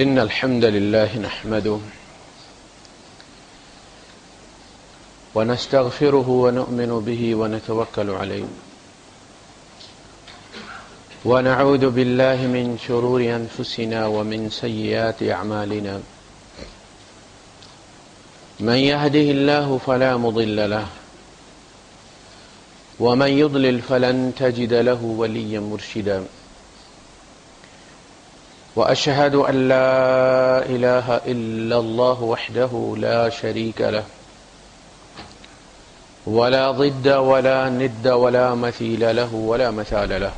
إن الحمد لله نحمده ونستغفره ونؤمن به ونتوكل عليه ونعوذ بالله من شرور أنفسنا ومن سيئات أعمالنا من يهده الله فلا مضل له ومن يضلل فلن تجد له وليا مرشدا وأشهد أن لا إله إلا الله وحده لا شريك له ولا ضد ولا ند ولا مثيل له ولا مثال له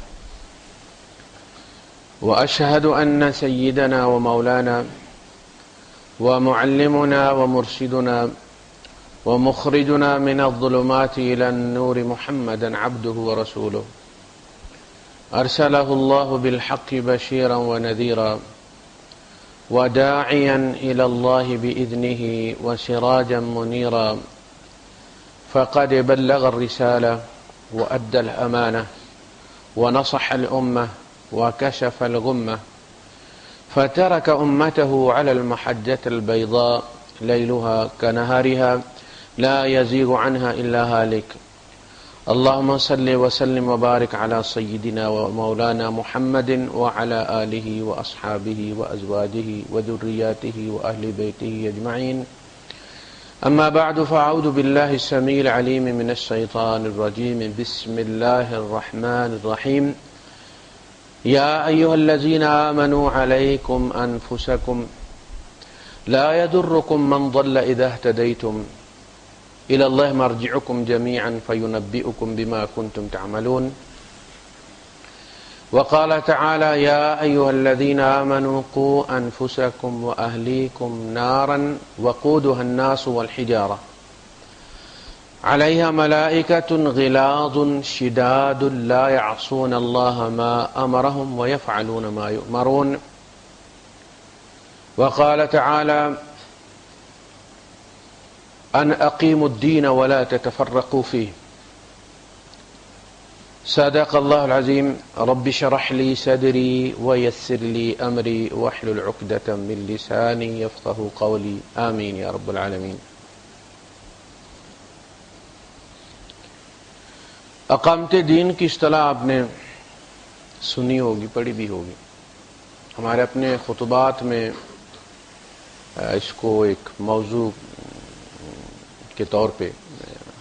وأشهد أن سيدنا ومولانا ومعلمنا ومرشدنا ومخرجنا من الظلمات إلى النور محمدا عبده ورسوله أرسله الله بالحق بشيرا ونذيرا وداعيا إلى الله بإذنه وسراجا منيرا فقد بلغ الرسالة وأدى الأمانة ونصح الأمة وكشف الغمة فترك أمته على المحجة البيضاء ليلها كنهارها لا يزيغ عنها إلا هالك اللهم صل وسلم وبارك على سيدنا ومولانا محمد وعلى آله وأصحابه وأزواجه وذرياته وأهل بيته أجمعين أما بعد فأعوذ بالله السميع العليم من الشيطان الرجيم بسم الله الرحمن الرحيم يا أيها الذين آمنوا عليكم أنفسكم لا يضركم من ضل إذا اهتديتم إلى الله مرجعكم جميعا فينبئكم بما كنتم تعملون وقال تعالى يا أيها الذين آمنوا قوا أنفسكم وأهليكم نارا وقودها الناس والحجارة عليها ملائكة غلاظ شداد لا يعصون الله ما أمرهم ويفعلون ما يؤمرون وقال تعالى أن أقيموا الدين ولا تتفرقوا فيه صدق الله العظيم رب اشرح لي صدري ويسر لي أمري واحلل عقدة من لساني يفقهوا قولي آمين يا رب العالمين. اقامت دین کی اصطلاح آپ نے سنی ہوگی، پڑھی بھی ہوگی. ہمارے اپنے خطبات میں اس کو ایک موضوع کے طور پہ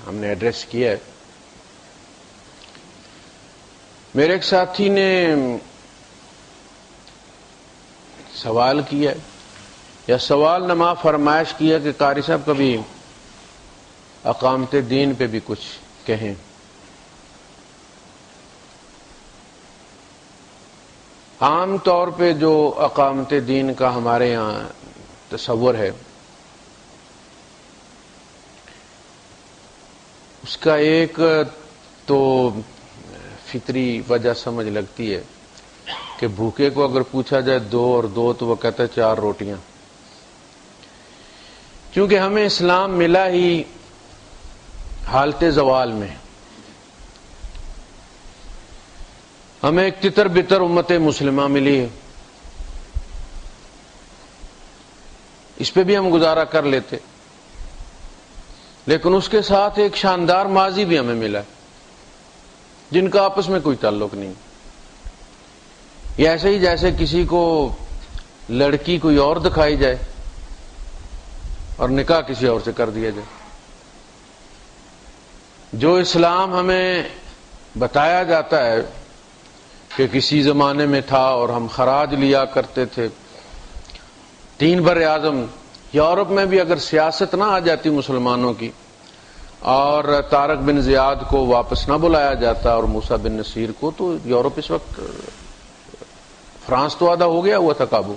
ہم نے ایڈریس کیا ہے. میرے ایک ساتھی نے سوال کیا یا سوال نما فرمائش کیا کہ قاری صاحب کبھی اقامت دین پہ بھی کچھ کہیں. عام طور پہ جو اقامت دین کا ہمارے یہاں تصور ہے اس کا ایک تو فطری وجہ سمجھ لگتی ہے کہ بھوکے کو اگر پوچھا جائے 2 اور 2 تو وہ کہتا ہے 4 روٹیاں. کیونکہ ہمیں اسلام ملا ہی حالت زوال میں. ہمیں ایک تتر بتر امت مسلمہ ملی ہے، اس پہ بھی ہم گزارا کر لیتے، لیکن اس کے ساتھ ایک شاندار ماضی بھی ہمیں ملا ہے جن کا آپس میں کوئی تعلق نہیں. یہ ایسے ہی جیسے کسی کو لڑکی کوئی اور دکھائی جائے اور نکاح کسی اور سے کر دیا جائے. جو اسلام ہمیں بتایا جاتا ہے کہ کسی زمانے میں تھا اور ہم خراج لیا کرتے تھے. 3 بر اعظم یورپ میں بھی اگر سیاست نہ آ جاتی مسلمانوں کی اور طارق بن زیاد کو واپس نہ بلایا جاتا اور موسیٰ بن نصیر کو، تو یورپ اس وقت فرانس تو آدھا ہو گیا ہوا تھا قابو.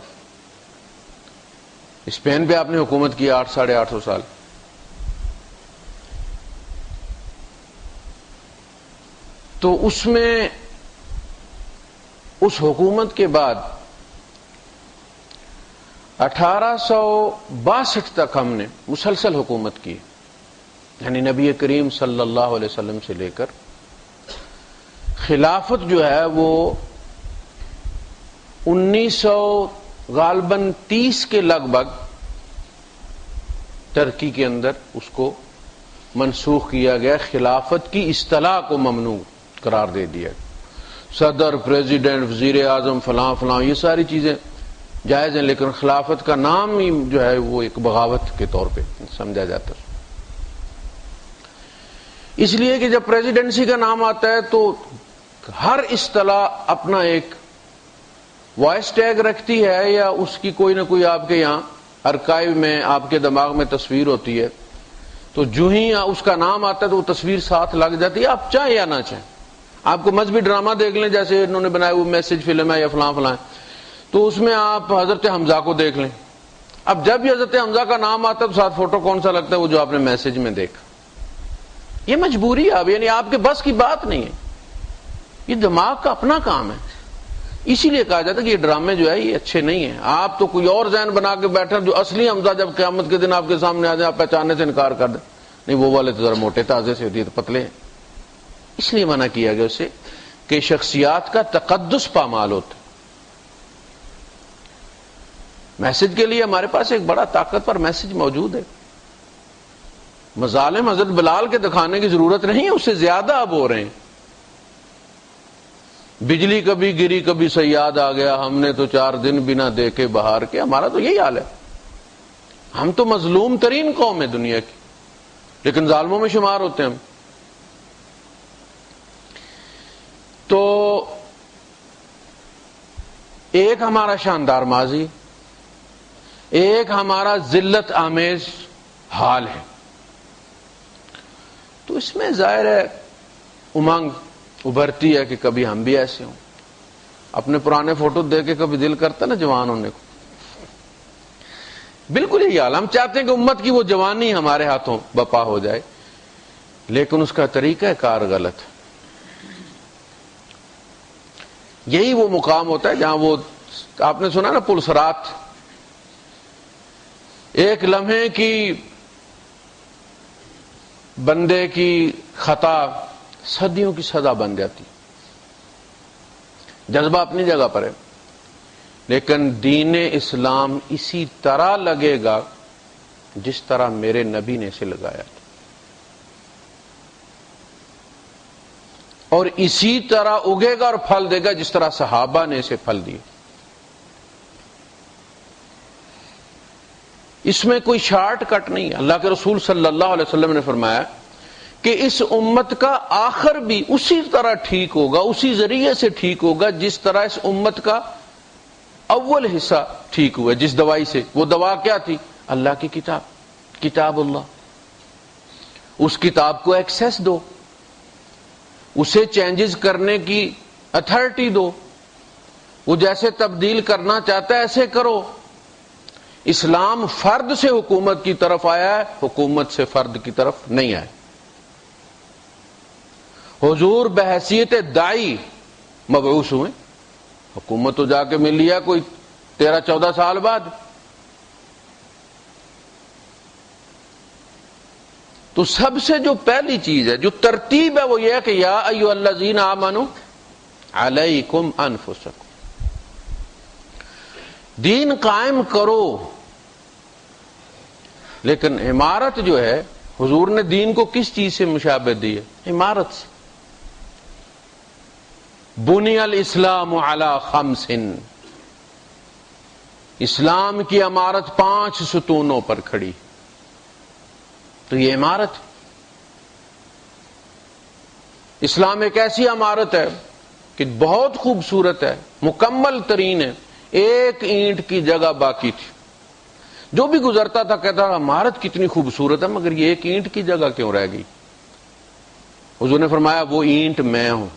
اسپین پہ آپ نے حکومت کی 800-850 سال. تو اس میں اس حکومت کے بعد 1862 تک ہم نے مسلسل حکومت کی، یعنی نبی کریم صلی اللہ علیہ وسلم سے لے کر خلافت جو ہے وہ 1953 غالباً 30 کے لگ بھگ ترکی کے اندر اس کو منسوخ کیا گیا، خلافت کی اصطلاح کو ممنوع قرار دے دیا۔ صدر، پریزیڈنٹ، وزیر اعظم، فلاں فلاں، یہ ساری چیزیں جائز ہیں، لیکن خلافت کا نام ہی جو ہے وہ ایک بغاوت کے طور پہ سمجھا جاتا ہے۔ اس لیے کہ جب پریزیڈنسی کا نام آتا ہے تو ہر اصطلاح اپنا ایک وائس ٹیگ رکھتی ہے، یا اس کی کوئی نہ کوئی آپ کے یہاں ارکائیو میں آپ کے دماغ میں تصویر ہوتی ہے، تو جو ہی اس کا نام آتا ہے تو وہ تصویر ساتھ لگ جاتی ہے، آپ چاہیں یا نہ چاہیں۔ آپ کو مذہبی ڈرامہ دیکھ لیں، جیسے انہوں نے بنایا وہ میسج فلم ہے یا فلاں فلاں، تو اس میں آپ حضرت حمزہ کو دیکھ لیں، اب جب بھی حضرت حمزہ کا نام آتا ہے تو ساتھ فوٹو کون سا لگتا ہے؟ وہ جو آپ نے میسج میں دیکھا۔ یہ مجبوری ہے، اب یعنی آپ کے بس کی بات نہیں ہے، یہ دماغ کا اپنا کام ہے۔ اسی لیے کہا جاتا ہے کہ یہ ڈرامے جو ہے یہ اچھے نہیں ہیں۔ آپ تو کوئی اور ذہن بنا کے بیٹھے، جو اصلی حمزہ جب قیامت کے دن آپ کے سامنے آ جائے آپ پہچاننے سے انکار کر دیں، نہیں وہ والے تو ذرا موٹے تازے سے ہوتی ہے، تو پتلے ہیں۔ اس لیے منع کیا گیا اسے کہ شخصیات کا تقدس پامال ہوتا ہے۔ میسج کے لیے ہمارے پاس ایک بڑا طاقتور میسج موجود ہے۔ مظالم حضرت بلال کے دکھانے کی ضرورت نہیں ہے، اس سے زیادہ اب ہو رہے ہیں۔ بجلی کبھی گری کبھی سیاد آ گیا، ہم نے تو 4 دن بھی نہ دیکھے بہار کے۔ ہمارا تو یہی حال ہے، ہم تو مظلوم ترین قوم ہے دنیا کی، لیکن ظالموں میں شمار ہوتے ہیں ہم۔ تو ایک ہمارا شاندار ماضی، ایک ہمارا ذلت آمیز حال ہے، تو اس میں ظاہر ہے امنگ ابھرتی ہے کہ کبھی ہم بھی ایسے ہوں۔ اپنے پرانے فوٹو دیکھ کے کبھی دل کرتا نا جوان ہونے کو۔ بالکل یہی حال، ہم چاہتے ہیں کہ امت کی وہ جوانی ہمارے ہاتھوں بپا ہو جائے، لیکن اس کا طریقہ کار غلط ہے۔ یہی وہ مقام ہوتا ہے جہاں وہ آپ نے سنا نا پلسرات، ایک لمحے کی بندے کی خطا صدیوں کی سزا بن جاتی۔ جذبہ اپنی جگہ پر ہے، لیکن دین اسلام اسی طرح لگے گا جس طرح میرے نبی نے اسے لگایا تھا، اور اسی طرح اگے گا اور پھل دے گا جس طرح صحابہ نے اسے پھل دیے۔ اس میں کوئی شارٹ کٹ نہیں ہے۔ اللہ کے رسول صلی اللہ علیہ وسلم نے فرمایا کہ اس امت کا آخر بھی اسی طرح ٹھیک ہوگا، اسی ذریعے سے ٹھیک ہوگا جس طرح اس امت کا اول حصہ ٹھیک ہوا، جس دوائی سے۔ وہ دوا کیا تھی؟ اللہ کی کتاب، کتاب اللہ۔ اس کتاب کو ایکسیس دو، اسے چینجز کرنے کی اتھارٹی دو، وہ جیسے تبدیل کرنا چاہتا ہے ایسے کرو۔ اسلام فرد سے حکومت کی طرف آیا ہے، حکومت سے فرد کی طرف نہیں آیا۔ حضور بحیثیت داعی مبعوث ہوئے، حکومت تو جا کے مل لیا کوئی 13-14 سال بعد۔ تو سب سے جو پہلی چیز ہے، جو ترتیب ہے، وہ یہ ہے کہ یا ایھا الذین آمنوا علیکم انفسکم، دین قائم کرو۔ لیکن عمارت جو ہے، حضور نے دین کو کس چیز سے مشابہت دی ہے؟ عمارت سے۔ بنی الاسلام علی 5، اسلام کی عمارت 5 ستونوں پر کھڑی، تو یہ عمارت۔ اسلام ایک ایسی عمارت ہے کہ بہت خوبصورت ہے، مکمل ترین ہے، ایک اینٹ کی جگہ باقی تھی۔ جو بھی گزرتا تھا کہتا تھا عمارت کتنی خوبصورت ہے، مگر یہ ایک اینٹ کی جگہ کیوں رہ گئی؟ حضور نے فرمایا وہ اینٹ میں ہوں۔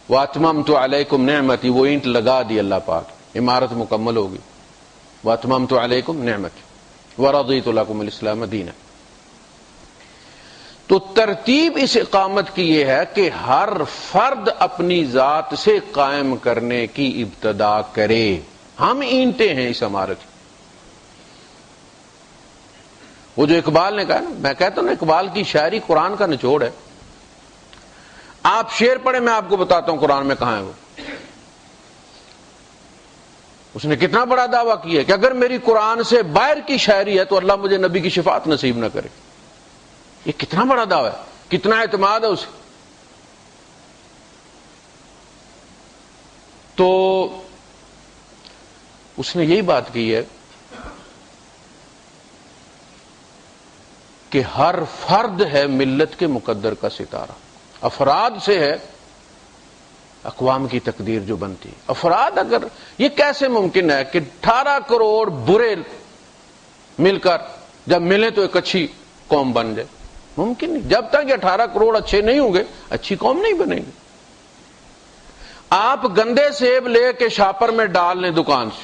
وَأَتْمَمْتُ عَلَيْكُمْ نِعْمَتِي، وہ اینٹ لگا دی اللہ پاک، عمارت مکمل ہوگی۔ وَأَتْمَمْتُ عَلَيْكُمْ نِعْمَتِي وَرَضِيتُ لَكُمُ الْإِسْلَامَ دِينًا۔ تو ترتیب اس اقامت کی یہ ہے کہ ہر فرد اپنی ذات سے قائم کرنے کی ابتدا کرے۔ ہم اینٹیں ہیں اس عمارت کی۔ وہ جو اقبال نے کہا نا، میں کہتا ہوں نا اقبال کی شاعری قرآن کا نچوڑ ہے۔ آپ شعر پڑھیں، میں آپ کو بتاتا ہوں قرآن میں کہاں ہے وہ۔ اس نے کتنا بڑا دعویٰ کیا کہ اگر میری قرآن سے باہر کی شاعری ہے تو اللہ مجھے نبی کی شفاعت نصیب نہ کرے. یہ کتنا بڑا دعویٰ ہے, کتنا اعتماد ہے اسے. تو اس نے یہی بات کی ہے کہ ہر فرد ہے ملت کے مقدر کا ستارہ. افراد سے ہے اقوام کی تقدیر جو بنتی. افراد اگر, یہ کیسے ممکن ہے کہ 18 کروڑ برے مل کر جب ملیں تو ایک اچھی قوم بن جائے؟ ممکن نہیں. جب تک یہ 18 کروڑ اچھے نہیں ہوں گے اچھی قوم نہیں بنے گی. آپ گندے سیب لے کے شاپر میں ڈال لیں دکان سے,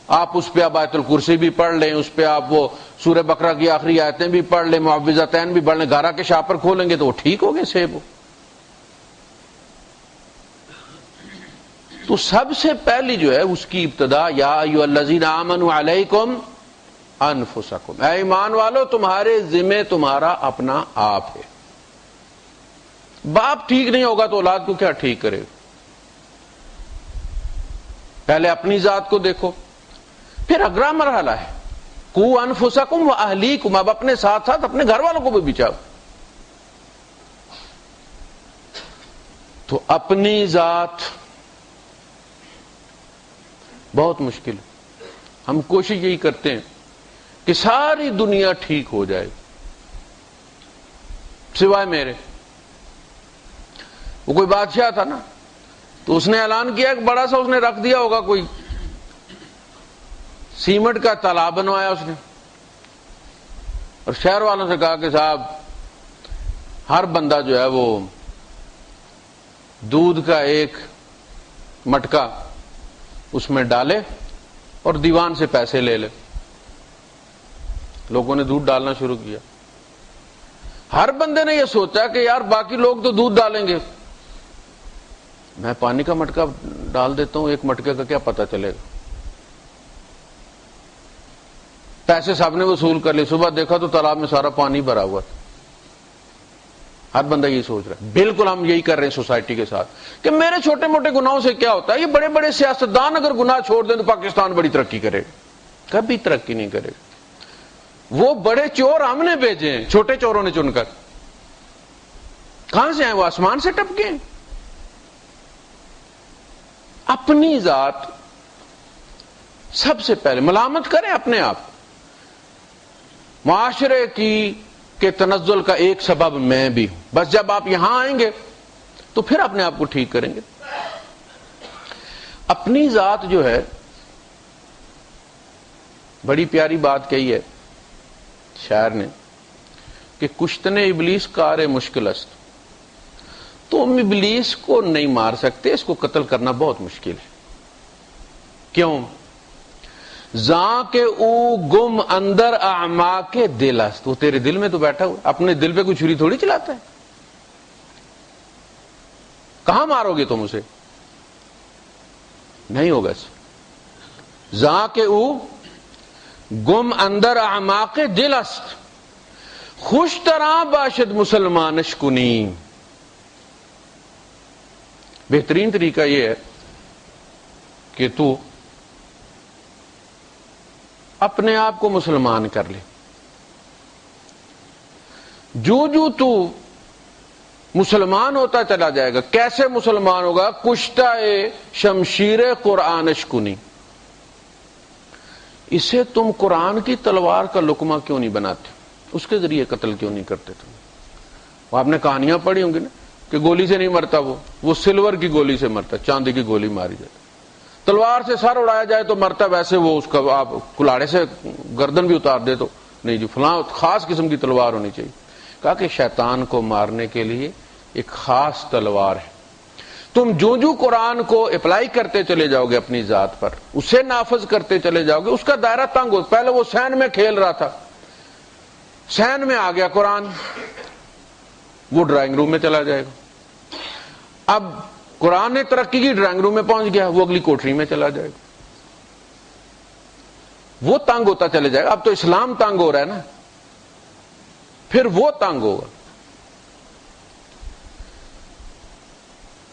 آپ اس پہ آیت الکرسی بھی پڑھ لیں, اس پہ آپ وہ سورہ بقرہ کی آخری آیتیں بھی پڑھ لیں, معوذتین بھی پڑھ لیں, گارا کے شاپر کھولیں گے تو وہ ٹھیک ہو گئے سیب. تو سب سے پہلی جو ہے اس کی ابتدا یا ایھا الذین آمنوا علیکم انفسکم, اے ایمان والو تمہارے ذمہ تمہارا اپنا آپ ہے. باپ ٹھیک نہیں ہوگا تو اولاد کو کیا ٹھیک کرے گا؟ پہلے اپنی ذات کو دیکھو, پھر اگلا مرحلہ ہے قوا انفسکم واہلیکم, اب اپنے ساتھ ساتھ اپنے گھر والوں کو بھی بچاؤ. تو اپنی ذات بہت مشکل ہے. ہم کوشش یہی کرتے ہیں کہ ساری دنیا ٹھیک ہو جائے سوائے میرے. وہ کوئی بادشاہ تھا نا, تو اس نے اعلان کیا کہ بڑا سا اس نے رکھ دیا ہوگا, کوئی سیمنٹ کا تالاب بنوایا اس نے, اور شہر والوں سے کہا کہ صاحب ہر بندہ جو ہے وہ دودھ کا ایک مٹکا اس میں ڈالے اور دیوان سے پیسے لے لے. لوگوں نے دودھ ڈالنا شروع کیا. ہر بندے نے یہ سوچا کہ یار باقی لوگ تو دودھ ڈالیں گے, میں پانی کا مٹکا ڈال دیتا ہوں, ایک مٹکے کا کیا پتہ چلے گا. پیسے سب نے وصول کر لی, صبح دیکھا تو تالاب میں سارا پانی بھرا ہوا تھا. ہر بندہ یہی سوچ رہا ہے. بالکل ہم یہی کر رہے ہیں سوسائٹی کے ساتھ کہ میرے چھوٹے موٹے گناہوں سے کیا ہوتا ہے, یہ بڑے بڑے سیاستدان اگر گناہ چھوڑ دیں تو پاکستان بڑی ترقی کرے گا. کبھی ترقی نہیں کرے گا. وہ بڑے چور ہم نے بھیجے ہیں, چھوٹے چوروں نے چن کر. کہاں سے آئے؟ وہ آسمان سے ٹپکے ہیں. اپنی ذات سب سے پہلے ملامت کریں اپنے آپ. معاشرے کے تنزل کا ایک سبب میں بھی ہوں. بس جب آپ یہاں آئیں گے تو پھر اپنے آپ کو ٹھیک کریں گے. اپنی ذات جو ہے, بڑی پیاری بات کہی ہے شاعر نے کہ کشتن ابلیس کار مشکل است. تم ابلیس کو نہیں مار سکتے, اس کو قتل کرنا بہت مشکل ہے. کیوں؟ زاں کے او گم اندر اعما کے دل است. وہ تیرے دل میں تو بیٹھا ہوا, اپنے دل پہ کوئی چھری تھوڑی چلاتا ہے. کہاں مارو گے تم اسے؟ نہیں ہوگا. زاں کے او گم اندر اعما کے دل است, خوش طرح باشد مسلمانش کنی. بہترین طریقہ یہ ہے کہ تو اپنے آپ کو مسلمان کر لے. جو تو مسلمان ہوتا چلا جائے گا. کیسے مسلمان ہوگا؟ کشتہ شمشیر قرآنش کنی. اسے تم قرآن کی تلوار کا لقمہ کیوں نہیں بناتے؟ اس کے ذریعے قتل کیوں نہیں کرتے تم؟ وہ آپ نے کہانیاں پڑھی ہوں گی نا کہ گولی سے نہیں مرتا, وہ سلور کی گولی سے مرتا, چاندی کی گولی ماری جاتی. تلوار سے سر اڑایا جائے تو مرتا, ویسے وہ اس کا آپ کلاڑے سے گردن بھی اتار دے تو نہیں جی, فلاں خاص قسم کی تلوار ہونی چاہیے. کہا کہ شیطان کو مارنے کے لیے ایک خاص تلوار ہے. تم جو قرآن کو اپلائی کرتے چلے جاؤ گے اپنی ذات پر, اسے نافذ کرتے چلے جاؤ گے, اس کا دائرہ تنگ ہو. پہلے وہ سین میں کھیل رہا تھا, سین میں آ گیا قرآن, وہ ڈرائنگ روم میں چلا جائے گا. اب قرآن نے ترقی کی, ڈرائنگ روم میں پہنچ گیا, وہ اگلی کوٹری میں چلا جائے گا. وہ تنگ ہوتا چلے جائے گا. اب تو اسلام تنگ ہو رہا ہے نا, پھر وہ تنگ ہوگا.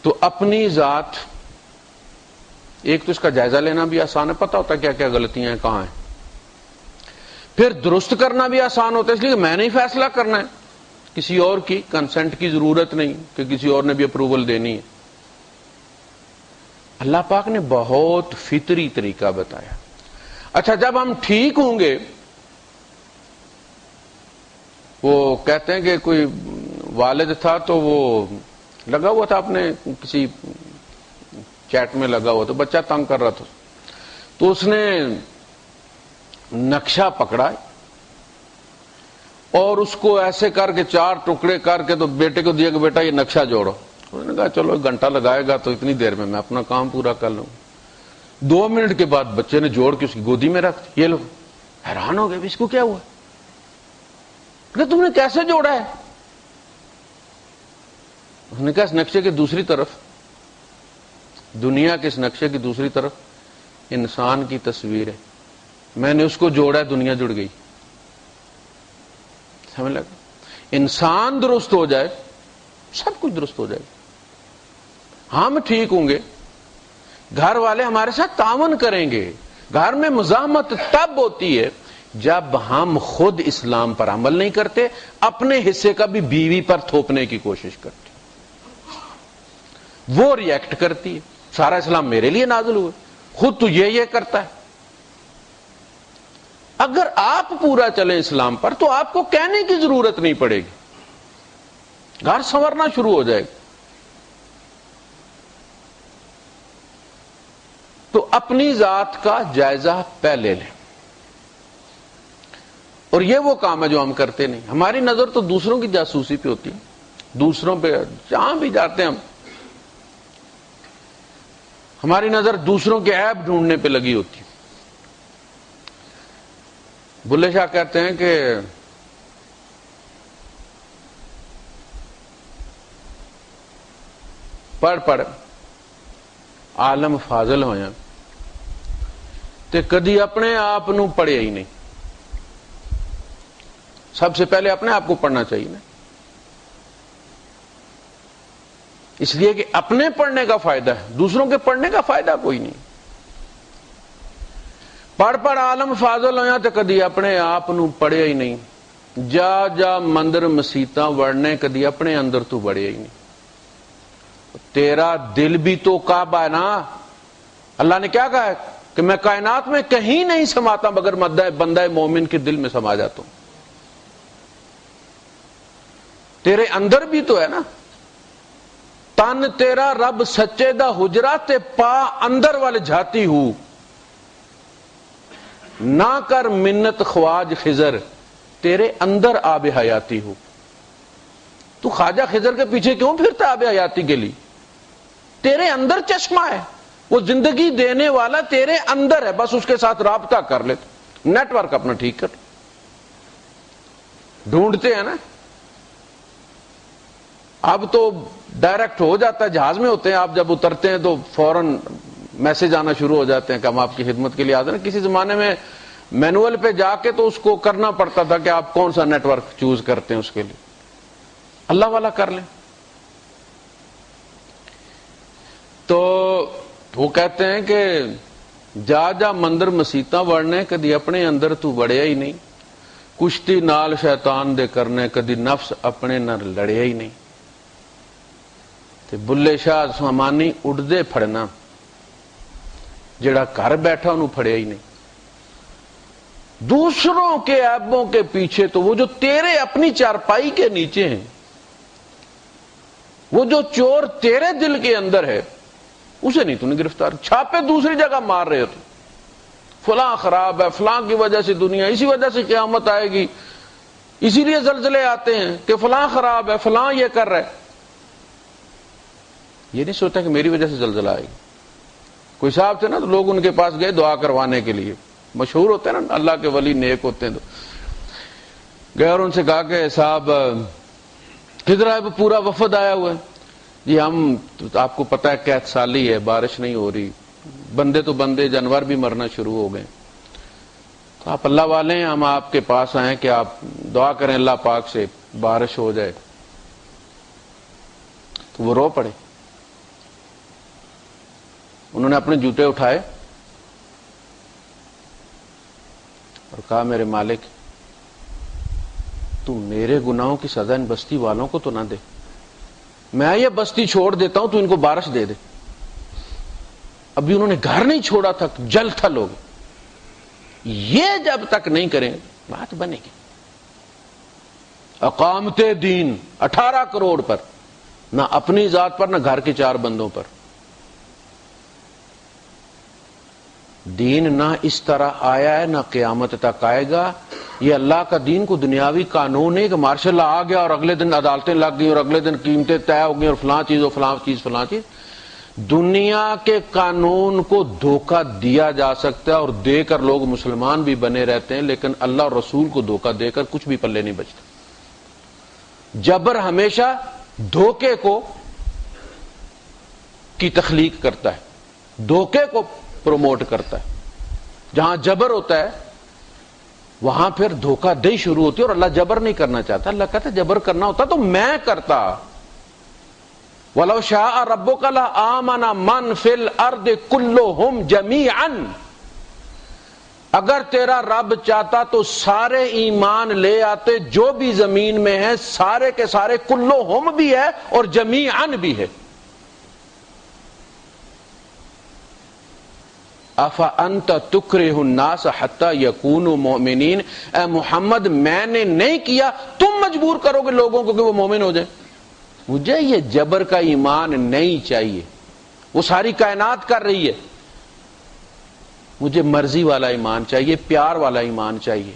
تو اپنی ذات ایک تو اس کا جائزہ لینا بھی آسان ہے، پتہ ہوتا ہے کیا کیا غلطیاں ہیں، کہاں ہیں. پھر درست کرنا بھی آسان ہوتا ہے، اس لیے کہ میں نے ہی فیصلہ کرنا ہے، کسی اور کی کنسنٹ کی ضرورت نہیں کہ کسی اور نے بھی اپروول دینی ہے. اللہ پاک نے بہت فطری طریقہ بتایا. اچھا، جب ہم ٹھیک ہوں گے، وہ کہتے ہیں کہ کوئی والد تھا تو وہ لگا ہوا تھا اپنے کسی چیٹ میں لگا ہوا، تو بچہ تنگ کر رہا تھا، تو اس نے نقشہ پکڑا اور اس کو ایسے کر کے 4 ٹکڑے کر کے تو بیٹے کو دیا کہ بیٹا یہ نقشہ جوڑو. انہوں نے کہا چلو 1 گھنٹہ لگائے گا تو اتنی دیر میں اپنا کام پورا کر لوں. 2 منٹ کے بعد بچے نے جوڑ کے اس کی گودی میں رکھ دیا. یہ لوگ حیران ہو گئے، اس کو کیا ہوا؟ کہ تم نے کیسے جوڑا ہے؟ اس نے کہا اس نقشے کی دوسری طرف، دنیا کے اس نقشے کی دوسری طرف انسان کی تصویر ہے، میں نے اس کو جوڑا ہے، دنیا جڑ گئی. سمجھ لگا؟ انسان درست ہو جائے سب کچھ درست ہو جائے گا. ہم ٹھیک ہوں گے، گھر والے ہمارے ساتھ تعاون کریں گے. گھر میں مزاحمت تب ہوتی ہے جب ہم خود اسلام پر عمل نہیں کرتے، اپنے حصے کا بھی بیوی پر تھوپنے کی کوشش کرتے، وہ ریئیکٹ کرتی ہے، سارا اسلام میرے لیے نازل ہوا، خود تو یہ کرتا ہے. اگر آپ پورا چلیں اسلام پر تو آپ کو کہنے کی ضرورت نہیں پڑے گی، گھر سنورنا شروع ہو جائے گا. تو اپنی ذات کا جائزہ پہلے لیں. اور یہ وہ کام ہے جو ہم کرتے نہیں. ہماری نظر تو دوسروں کی جاسوسی پہ ہوتی ہے، دوسروں پہ جہاں بھی جاتے ہیں ہماری نظر دوسروں کے عیب ڈھونڈنے پہ لگی ہوتی ہے. بلے شاہ کہتے ہیں کہ پڑھ عالم فاضل ہویا تے کدی اپنے آپ نو پڑھیا ہی نہیں. سب سے پہلے اپنے آپ کو پڑھنا چاہیے نا، اس لیے کہ اپنے پڑھنے کا فائدہ ہے، دوسروں کے پڑھنے کا فائدہ کوئی نہیں. پڑھ عالم فاضل ہویا تے کدی اپنے آپ نو پڑھیا ہی نہیں. جا مندر مسیتاں وڑنے کدی اپنے اندر تو بڑھیا ہی نہیں. تیرا دل بھی تو کعبہ ہے نا. اللہ نے کیا کہا ہے کہ میں کائنات میں کہیں نہیں سماتا مگر بندہ مومن کے دل میں سما جاتا ہوں. تیرے اندر بھی تو ہے نا. تن تیرا رب سچے دا حجرا تے پا اندر والے جھاتی ہوں. نہ کر منت خواج خضر تیرے اندر آب حیاتی ہو. تو خواجہ خضر کے پیچھے کیوں پھرتا آب حیاتی کے لیے؟ تیرے اندر چشمہ ہے، وہ زندگی دینے والا تیرے اندر ہے، بس اس کے ساتھ رابطہ کر لے. نیٹ ورک اپنا ٹھیک کر. ڈھونڈتے ہیں نا، اب تو ڈائریکٹ ہو جاتا ہے، جہاز میں ہوتے ہیں آپ جب اترتے ہیں تو فوراً میسج آنا شروع ہو جاتے ہیں کہ ہم آپ کی خدمت کے لیے آتے ہیں. کسی زمانے میں مینول پہ جا کے تو اس کو کرنا پڑتا تھا کہ آپ کون سا نیٹ ورک چوز کرتے ہیں، اس کے لیے اللہ والا کر لیں. تو وہ کہتے ہیں کہ جا مندر مسیتاں وڑنے کدی اپنے اندر تو وڑیا ہی نہیں. کشتی نال شیطان دے کرنے کدی نفس اپنے نہ لڑیا ہی نہیں. تے بلے شاہ سامانی اڑدے پھڑنا جڑا گھر بیٹھا انہوں پھڑیا ہی نہیں. دوسروں کے عیبوں کے پیچھے تو وہ جو تیرے اپنی چارپائی کے نیچے ہیں، وہ جو چور تیرے دل کے اندر ہے اسے نہیں تو نے گرفتار. چھاپے دوسری جگہ مار رہے ہو تو فلاں خراب ہے، فلاں کی وجہ سے دنیا، اسی وجہ سے قیامت آئے گی، اسی لیے زلزلے آتے ہیں کہ فلاں خراب ہے، فلاں یہ کر رہا ہے. یہ نہیں سوچتا کہ میری وجہ سے زلزلہ آئے گی. کوئی صاحب تھے نا تو لوگ ان کے پاس گئے دعا کروانے کے لیے، مشہور ہوتے ہیں نا، اللہ کے ولی نیک ہوتے ہیں، تو گئے اور ان سے کہا کہ صاحب کدھر ہے؟ پورا وفد آیا ہوا ہے. جی ہم آپ کو پتہ ہے قحط سالی ہے، بارش نہیں ہو رہی، بندے تو بندے جانور بھی مرنا شروع ہو گئے، تو آپ اللہ والے ہیں، ہم آپ کے پاس آئے کہ آپ دعا کریں اللہ پاک سے بارش ہو جائے. تو وہ رو پڑے. انہوں نے اپنے جوتے اٹھائے اور کہا میرے مالک تو میرے گناہوں کی سزا ان بستی والوں کو تو نہ دے، میں یہ بستی چھوڑ دیتا ہوں تو ان کو بارش دے دے۔ ابھی انہوں نے گھر نہیں چھوڑا تھا، جل تھل ہو گئے۔ یہ جب تک نہیں کریں بات بنے گی۔ اقامت دین 18 کروڑ پر، نہ اپنی ذات پر نہ گھر کے 4 بندوں پر۔ دین نہ اس طرح آیا ہے نہ قیامت تک آئے گا۔ یہ اللہ کا دین کو دنیاوی قانون ہے کہ مارشل لا آ گیا اور اگلے دن عدالتیں لگ گئی اور اگلے دن قیمتیں طے ہو گئی اور فلاں چیز اور فلاں چیز فلاں چیز۔ دنیا کے قانون کو دھوکہ دیا جا سکتا ہے اور دے کر لوگ مسلمان بھی بنے رہتے ہیں، لیکن اللہ اور رسول کو دھوکہ دے کر کچھ بھی پلے نہیں بچتا۔ جبر ہمیشہ دھوکے کو کی تخلیق کرتا ہے، دھوکے کو پروموٹ کرتا ہے۔ جہاں جبر ہوتا ہے وہاں پھر دھوکہ دہی شروع ہوتی ہے، اور اللہ جبر نہیں کرنا چاہتا۔ اللہ کہتا ہے جبر کرنا ہوتا تو میں کرتا۔ وَلَوْ شَاءَ رَبُّكَ لَآمَنَ مَنْ فِي الْأَرْضِ كُلُّهُمْ جَمِيعًا، اگر تیرا رب چاہتا تو سارے ایمان لے آتے، جو بھی زمین میں ہیں سارے کے سارے، کلہم بھی ہے اور جمیعاً بھی ہے۔ أَفَأَنْتَ تُكْرِهُ النَّاسَ حَتَّى يَكُونُوا مُؤْمِنِينَ، اے محمد میں نے نہیں کیا، تم مجبور کرو گے لوگوں کو کہ وہ مومن ہو جائیں۔ مجھے یہ جبر کا ایمان نہیں چاہیے، وہ ساری کائنات کر رہی ہے، مجھے مرضی والا ایمان چاہیے، پیار والا ایمان چاہیے۔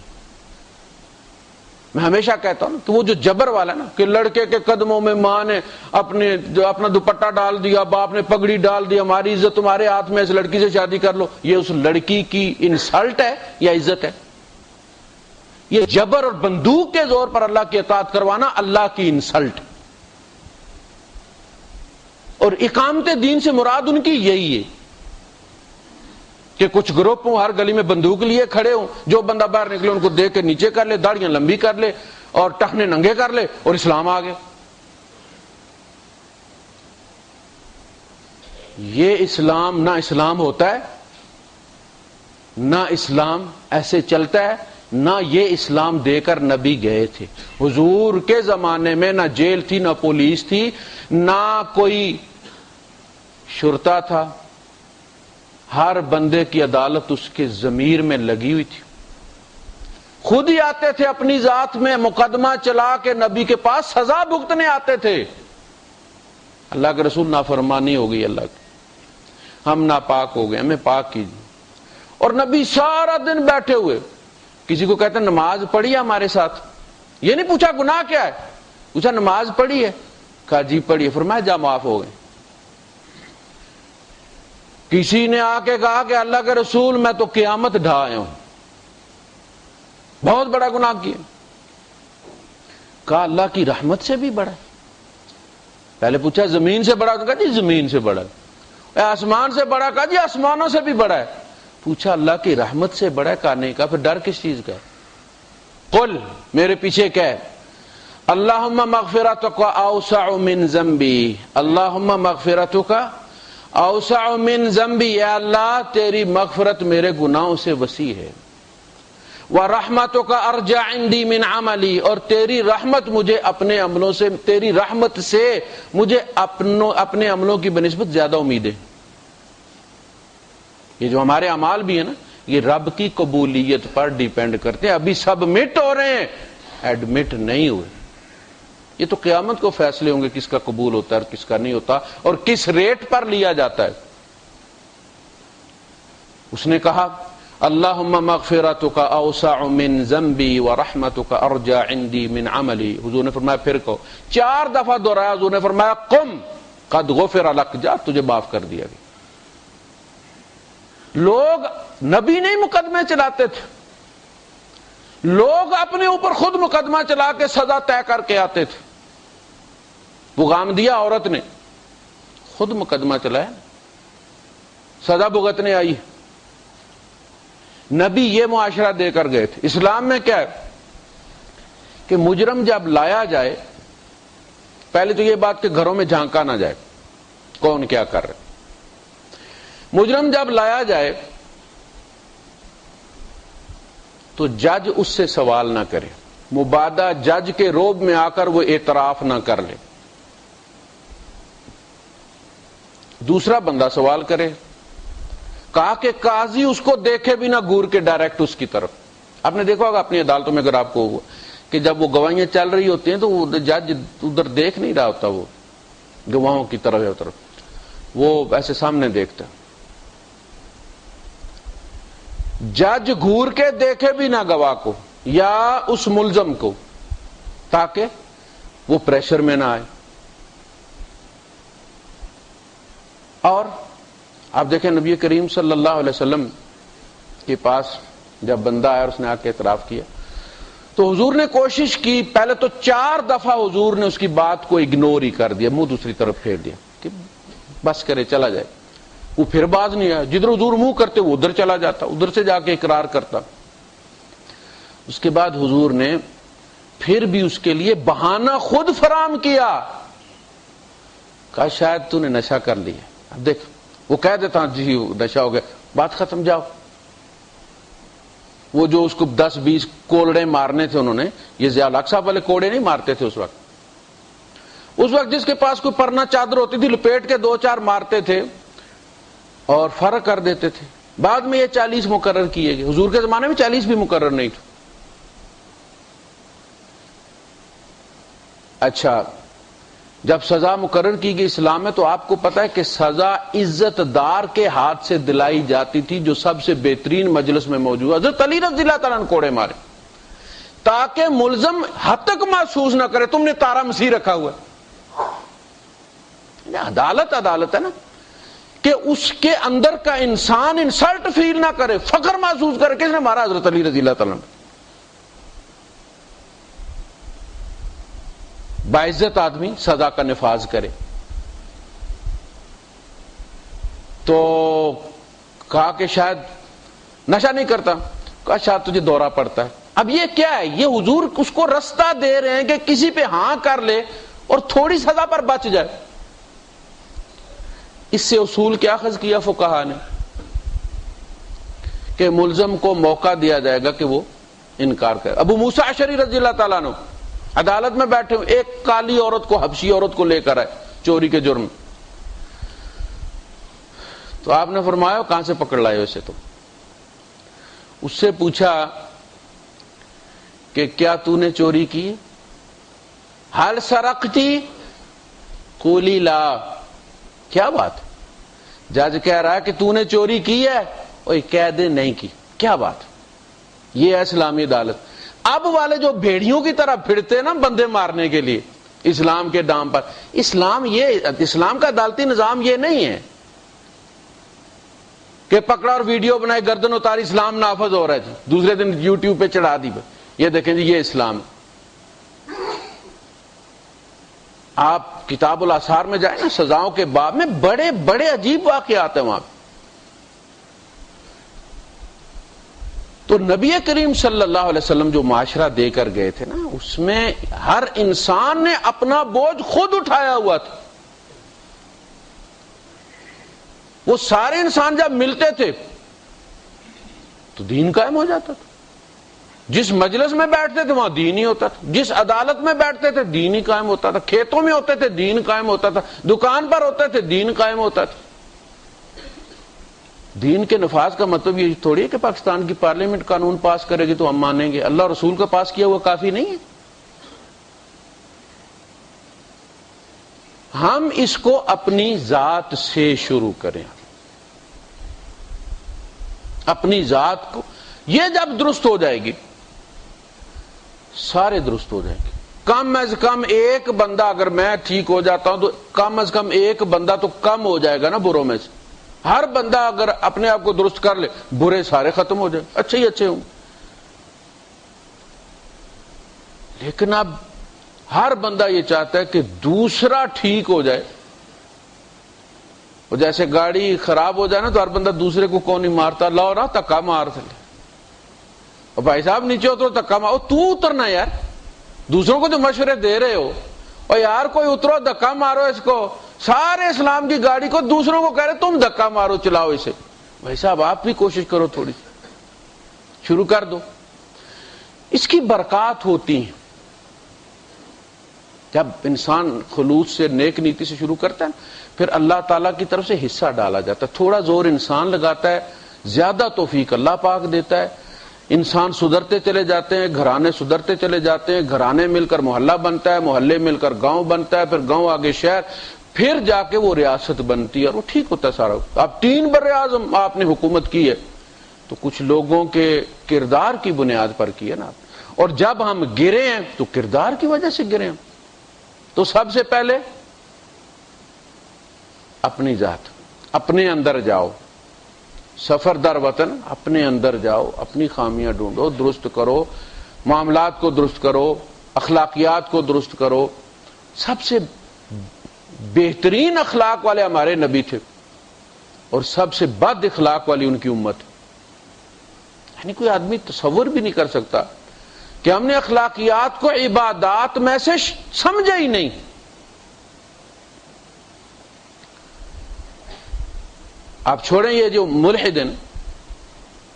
میں ہمیشہ کہتا ہوں تو وہ جو جبر والا نا کہ لڑکے کے قدموں میں ماں نے اپنا دوپٹہ ڈال دیا، باپ نے پگڑی ڈال دی، ہماری عزت تمہارے ہاتھ میں، اس لڑکی سے شادی کر لو، یہ اس لڑکی کی انسلٹ ہے یا عزت ہے؟ یہ جبر اور بندوق کے زور پر اللہ کی اطاعت کروانا اللہ کی انسلٹ۔ اور اقامت دین سے مراد ان کی یہی ہے کہ کچھ گروپ ہوں ہر گلی میں بندوق لیے کھڑے ہوں، جو بندہ باہر نکلے ان کو دیکھ کے نیچے کر لے، داڑیاں لمبی کر لے اور ٹخنے ننگے کر لے، اور اسلام آ گیا۔ یہ اسلام نہ اسلام ہوتا ہے، نہ اسلام ایسے چلتا ہے، نہ یہ اسلام دے کر نبی گئے تھے۔ حضور کے زمانے میں نہ جیل تھی، نہ پولیس تھی، نہ کوئی شرطا تھا، ہر بندے کی عدالت اس کے ضمیر میں لگی ہوئی تھی۔ خود ہی آتے تھے اپنی ذات میں مقدمہ چلا کے نبی کے پاس سزا بھگتنے آتے تھے۔ اللہ کے رسول نافرمانی ہو گئی اللہ کی، ہم ناپاک ہو گئے، ہمیں پاک کیجیے۔ اور نبی سارا دن بیٹھے ہوئے، کسی کو کہتے ہیں نماز پڑھی ہے ہمارے ساتھ، یہ نہیں پوچھا گناہ کیا ہے، پوچھا نماز پڑھی ہے، کہا جی پڑھی ہے، فرمایا جا معاف ہو گئے۔ کسی نے آ کے کہا کہ اللہ کے رسول میں تو قیامت ڈھا آیا ہوں، بہت بڑا گناہ کیا، کہا اللہ کی رحمت سے بھی بڑا ہے۔ پہلے پوچھا زمین سے بڑا، کہا جی زمین سے بڑا ہے۔ آسمان سے بڑا، کہا جی آسمانوں سے بھی بڑا ہے۔ پوچھا اللہ کی رحمت سے بڑا ہے، کہا نہیں۔ کہا پھر ڈر کس چیز کا ہے؟ قل، میرے پیچھے کہہ، اللہم مغفرتک اوسع من ذنبی، اللہم مغفرتک اوسع من ذنبی، اے اللہ تیری مغفرت میرے گناہوں سے وسیع ہے، وَرَحْمَتُكَ أَرْجَعْ عِنْدِي مِنْ عَمَلِي، اور تیری رحمت مجھے اپنے عملوں سے، تیری رحمت سے مجھے اپنے عملوں کی بنسبت زیادہ امید ہے۔ یہ جو ہمارے اعمال بھی ہیں نا، یہ رب کی قبولیت پر ڈیپینڈ کرتے ہیں۔ ابھی سبمٹ ہو رہے ہیں، ایڈمٹ نہیں ہوئے۔ یہ تو قیامت کو فیصلے ہوں گے کس کا قبول ہوتا ہے اور کس کا نہیں ہوتا، اور کس ریٹ پر لیا جاتا ہے۔ اس نے کہا اللہم مغفرتک اوسع من ذنبی ورحمتک ارجع عندی من عملی۔ حضور نے فرمایا پھر کہو، 4 دفعہ دہرایا۔ حضور نے فرمایا قم قد غفر لک، جا تجھے معاف کر دیا گیا۔ لوگ نبی نہیں مقدمے چلاتے تھے، لوگ اپنے اوپر خود مقدمہ چلا کے سزا طے کر کے آتے تھے۔ وہ غامدیہ عورت نے خود مقدمہ چلایا، سزا بھگتنے آئی۔ نبی یہ معاشرہ دے کر گئے تھے۔ اسلام میں کیا ہے کہ مجرم جب لایا جائے، پہلے تو یہ بات کہ گھروں میں جھانکا نہ جائے کون کیا کر رہے، مجرم جب لایا جائے تو جج اس سے سوال نہ کرے، مبادہ جج کے روب میں آ کر وہ اعتراف نہ کر لے، دوسرا بندہ سوال کرے۔ کہا کہ قاضی اس کو دیکھے بھی نہ گور کے ڈائریکٹ اس کی طرف۔ آپ نے دیکھا ہوگا اپنی عدالتوں میں، اگر آپ کو ہوا کہ جب وہ گواہیاں چل رہی ہوتی ہیں تو وہ جج ادھر دیکھ نہیں رہا ہوتا، وہ گواہوں کی طرف وہ ایسے سامنے دیکھتا۔ جج گور کے دیکھے بھی نہ گواہ کو یا اس ملزم کو، تاکہ وہ پریشر میں نہ آئے۔ اور آپ دیکھیں نبی کریم صلی اللہ علیہ وسلم کے پاس جب بندہ آیا اور اس نے آ کے اعتراف کیا تو حضور نے کوشش کی، پہلے تو 4 دفعہ حضور نے اس کی بات کو اگنور ہی کر دیا، منہ دوسری طرف پھیر دیا کہ بس کرے چلا جائے۔ وہ پھر باز نہیں آیا، جدھر حضور منہ کرتے وہ ادھر چلا جاتا، ادھر سے جا کے اقرار کرتا۔ اس کے بعد حضور نے پھر بھی اس کے لیے بہانہ خود فراہم کیا، کہا شاید تو نے نشہ کر لیا۔ اب دیکھ وہ کہہ دیتا جی نشہ ہو گیا، بات ختم، جاؤ۔ وہ جو اس کو 10-20 کوڑے مارنے تھے انہوں نے، یہ ضیاء الحق صاحب والے کوڑے نہیں مارتے تھے اس وقت جس کے پاس کوئی پرنا چادر ہوتی تھی لپیٹ کے 2-4 مارتے تھے اور فرق کر دیتے تھے۔ بعد میں یہ 40 مقرر کیے گئے، حضور کے زمانے میں 40 بھی مقرر نہیں تھے۔ اچھا، جب سزا مقرر کی گئی اسلام میں تو آپ کو پتا ہے کہ سزا عزت دار کے ہاتھ سے دلائی جاتی تھی جو سب سے بہترین مجلس میں موجود۔ حضرت علی رضی اللہ تعالیٰ نے کوڑے مارے تاکہ ملزم حد تک محسوس نہ کرے تم نے تارا مسیح رکھا ہوا ہے۔ عدالت ہے نا، کہ اس کے اندر کا انسان انسلٹ فیل نہ کرے، فخر محسوس کرے کس نے مارا، حضرت علی رضی اللہ تعالیٰ نے۔ باعزت آدمی سزا کا نفاذ کرے۔ تو کہا کہ شاید نشہ نہیں کرتا، کہا شاید تجھے دورہ پڑتا ہے۔ اب یہ کیا ہے، یہ حضور اس کو رستہ دے رہے ہیں کہ کسی پہ ہاں کر لے اور تھوڑی سزا پر بچ جائے۔ اس سے اصول کیا اخذ کیا فقہا نے کہ ملزم کو موقع دیا جائے گا کہ وہ انکار کرے۔ ابو موسیٰ اشعری رضی اللہ تعالیٰ عنہ عدالت میں بیٹھے ہوئے، ایک کالی عورت کو، حبشی عورت کو لے کر آئے چوری کے جرم۔ تو آپ نے فرمایا کہاں سے پکڑ لائے اسے؟ تو اس سے پوچھا کہ کیا تو نے چوری کی؟ حل سرقتی؟ قولی لا۔ کیا بات؟ جج کہہ رہا ہے کہ تو نے چوری کی ہے، اور کہہ دے نہیں کی، کیا بات؟ یہ ہے اسلامی عدالت۔ اب والے جو بھیڑیوں کی طرح پھرتے نا بندے مارنے کے لیے اسلام کے نام پر، اسلام کا عدالتی نظام یہ نہیں ہے کہ پکڑا اور ویڈیو بنائے، گردن اتاری، اسلام نافذ ہو رہا ہے جی، دوسرے دن یوٹیوب پہ چڑھا دی، یہ دیکھیں جی یہ اسلام۔ آپ کتاب الاثار میں جائیں نا، سزاؤں کے باب میں بڑے بڑے عجیب واقعات ہیں وہاں پہ۔ تو نبی کریم صلی اللہ علیہ وسلم جو معاشرہ دے کر گئے تھے نا، اس میں ہر انسان نے اپنا بوجھ خود اٹھایا ہوا تھا۔ وہ سارے انسان جب ملتے تھے تو دین قائم ہو جاتا تھا۔ جس مجلس میں بیٹھتے تھے وہاں دین ہی ہوتا تھا، جس عدالت میں بیٹھتے تھے دین ہی قائم ہوتا تھا، کھیتوں میں ہوتے تھے دین قائم ہوتا تھا، دکان پر ہوتے تھے دین قائم ہوتا تھا۔ دین کے نفاذ کا مطلب یہ تھوڑی ہے کہ پاکستان کی پارلیمنٹ قانون پاس کرے گی تو ہم مانیں گے، اللہ رسول کا پاس کیا ہوا کافی نہیں ہے۔ ہم اس کو اپنی ذات سے شروع کریں، اپنی ذات کو، یہ جب درست ہو جائے گی سارے درست ہو جائیں گے۔ کم از کم ایک بندہ، اگر میں ٹھیک ہو جاتا ہوں تو کم از کم ایک بندہ تو کم ہو جائے گا نا بروں میں سے۔ ہر بندہ اگر اپنے آپ کو درست کر لے، برے سارے ختم ہو جائیں، اچھے ہی اچھے ہوں۔ لیکن اب ہر بندہ یہ چاہتا ہے کہ دوسرا ٹھیک ہو جائے۔ اور جیسے گاڑی خراب ہو جائے نا تو ہر بندہ دوسرے کو کون نہیں مارتا، لاؤ نا دھکا مار دے، اور بھائی صاحب نیچے اترو دھکا مارو، تو اترنا یار، دوسروں کو جو مشورے دے رہے ہو، اور یار کوئی اترو دھکا مارو اس کو، سارے اسلام کی گاڑی کو دوسروں کو کہہ رہے تم دھکا مارو چلاؤ اسے. بھائی صاحب آپ بھی کوشش کرو, تھوڑی شروع کر دو. اس کی برکات ہوتی ہیں جب انسان خلوص سے نیک نیتی سے شروع کرتا ہے, پھر اللہ تعالیٰ کی طرف سے حصہ ڈالا جاتا ہے. تھوڑا زور انسان لگاتا ہے, زیادہ توفیق اللہ پاک دیتا ہے. انسان سدھرتے چلے جاتے ہیں, گھرانے سدھرتے چلے جاتے ہیں, گھرانے مل کر محلہ بنتا ہے, محلے مل کر گاؤں بنتا ہے, پھر گاؤں آگے شہر, پھر جا کے وہ ریاست بنتی ہے, اور وہ ٹھیک ہوتا ہے سارا. اب 3 بر اعظم آپ نے حکومت کی ہے تو کچھ لوگوں کے کردار کی بنیاد پر کی ہے نا. اور جب ہم گرے ہیں تو کردار کی وجہ سے گرے ہیں. تو سب سے پہلے اپنی ذات, اپنے اندر جاؤ, سفر در وطن, اپنے اندر جاؤ, اپنی خامیاں ڈھونڈو, درست کرو, معاملات کو درست کرو, اخلاقیات کو درست کرو. سب سے بہترین اخلاق والے ہمارے نبی تھے, اور سب سے بد اخلاق والی ان کی امت. یعنی کوئی آدمی تصور بھی نہیں کر سکتا کہ ہم نے اخلاقیات کو عبادات میں سے سمجھا ہی نہیں. آپ چھوڑیں یہ جو ملحدن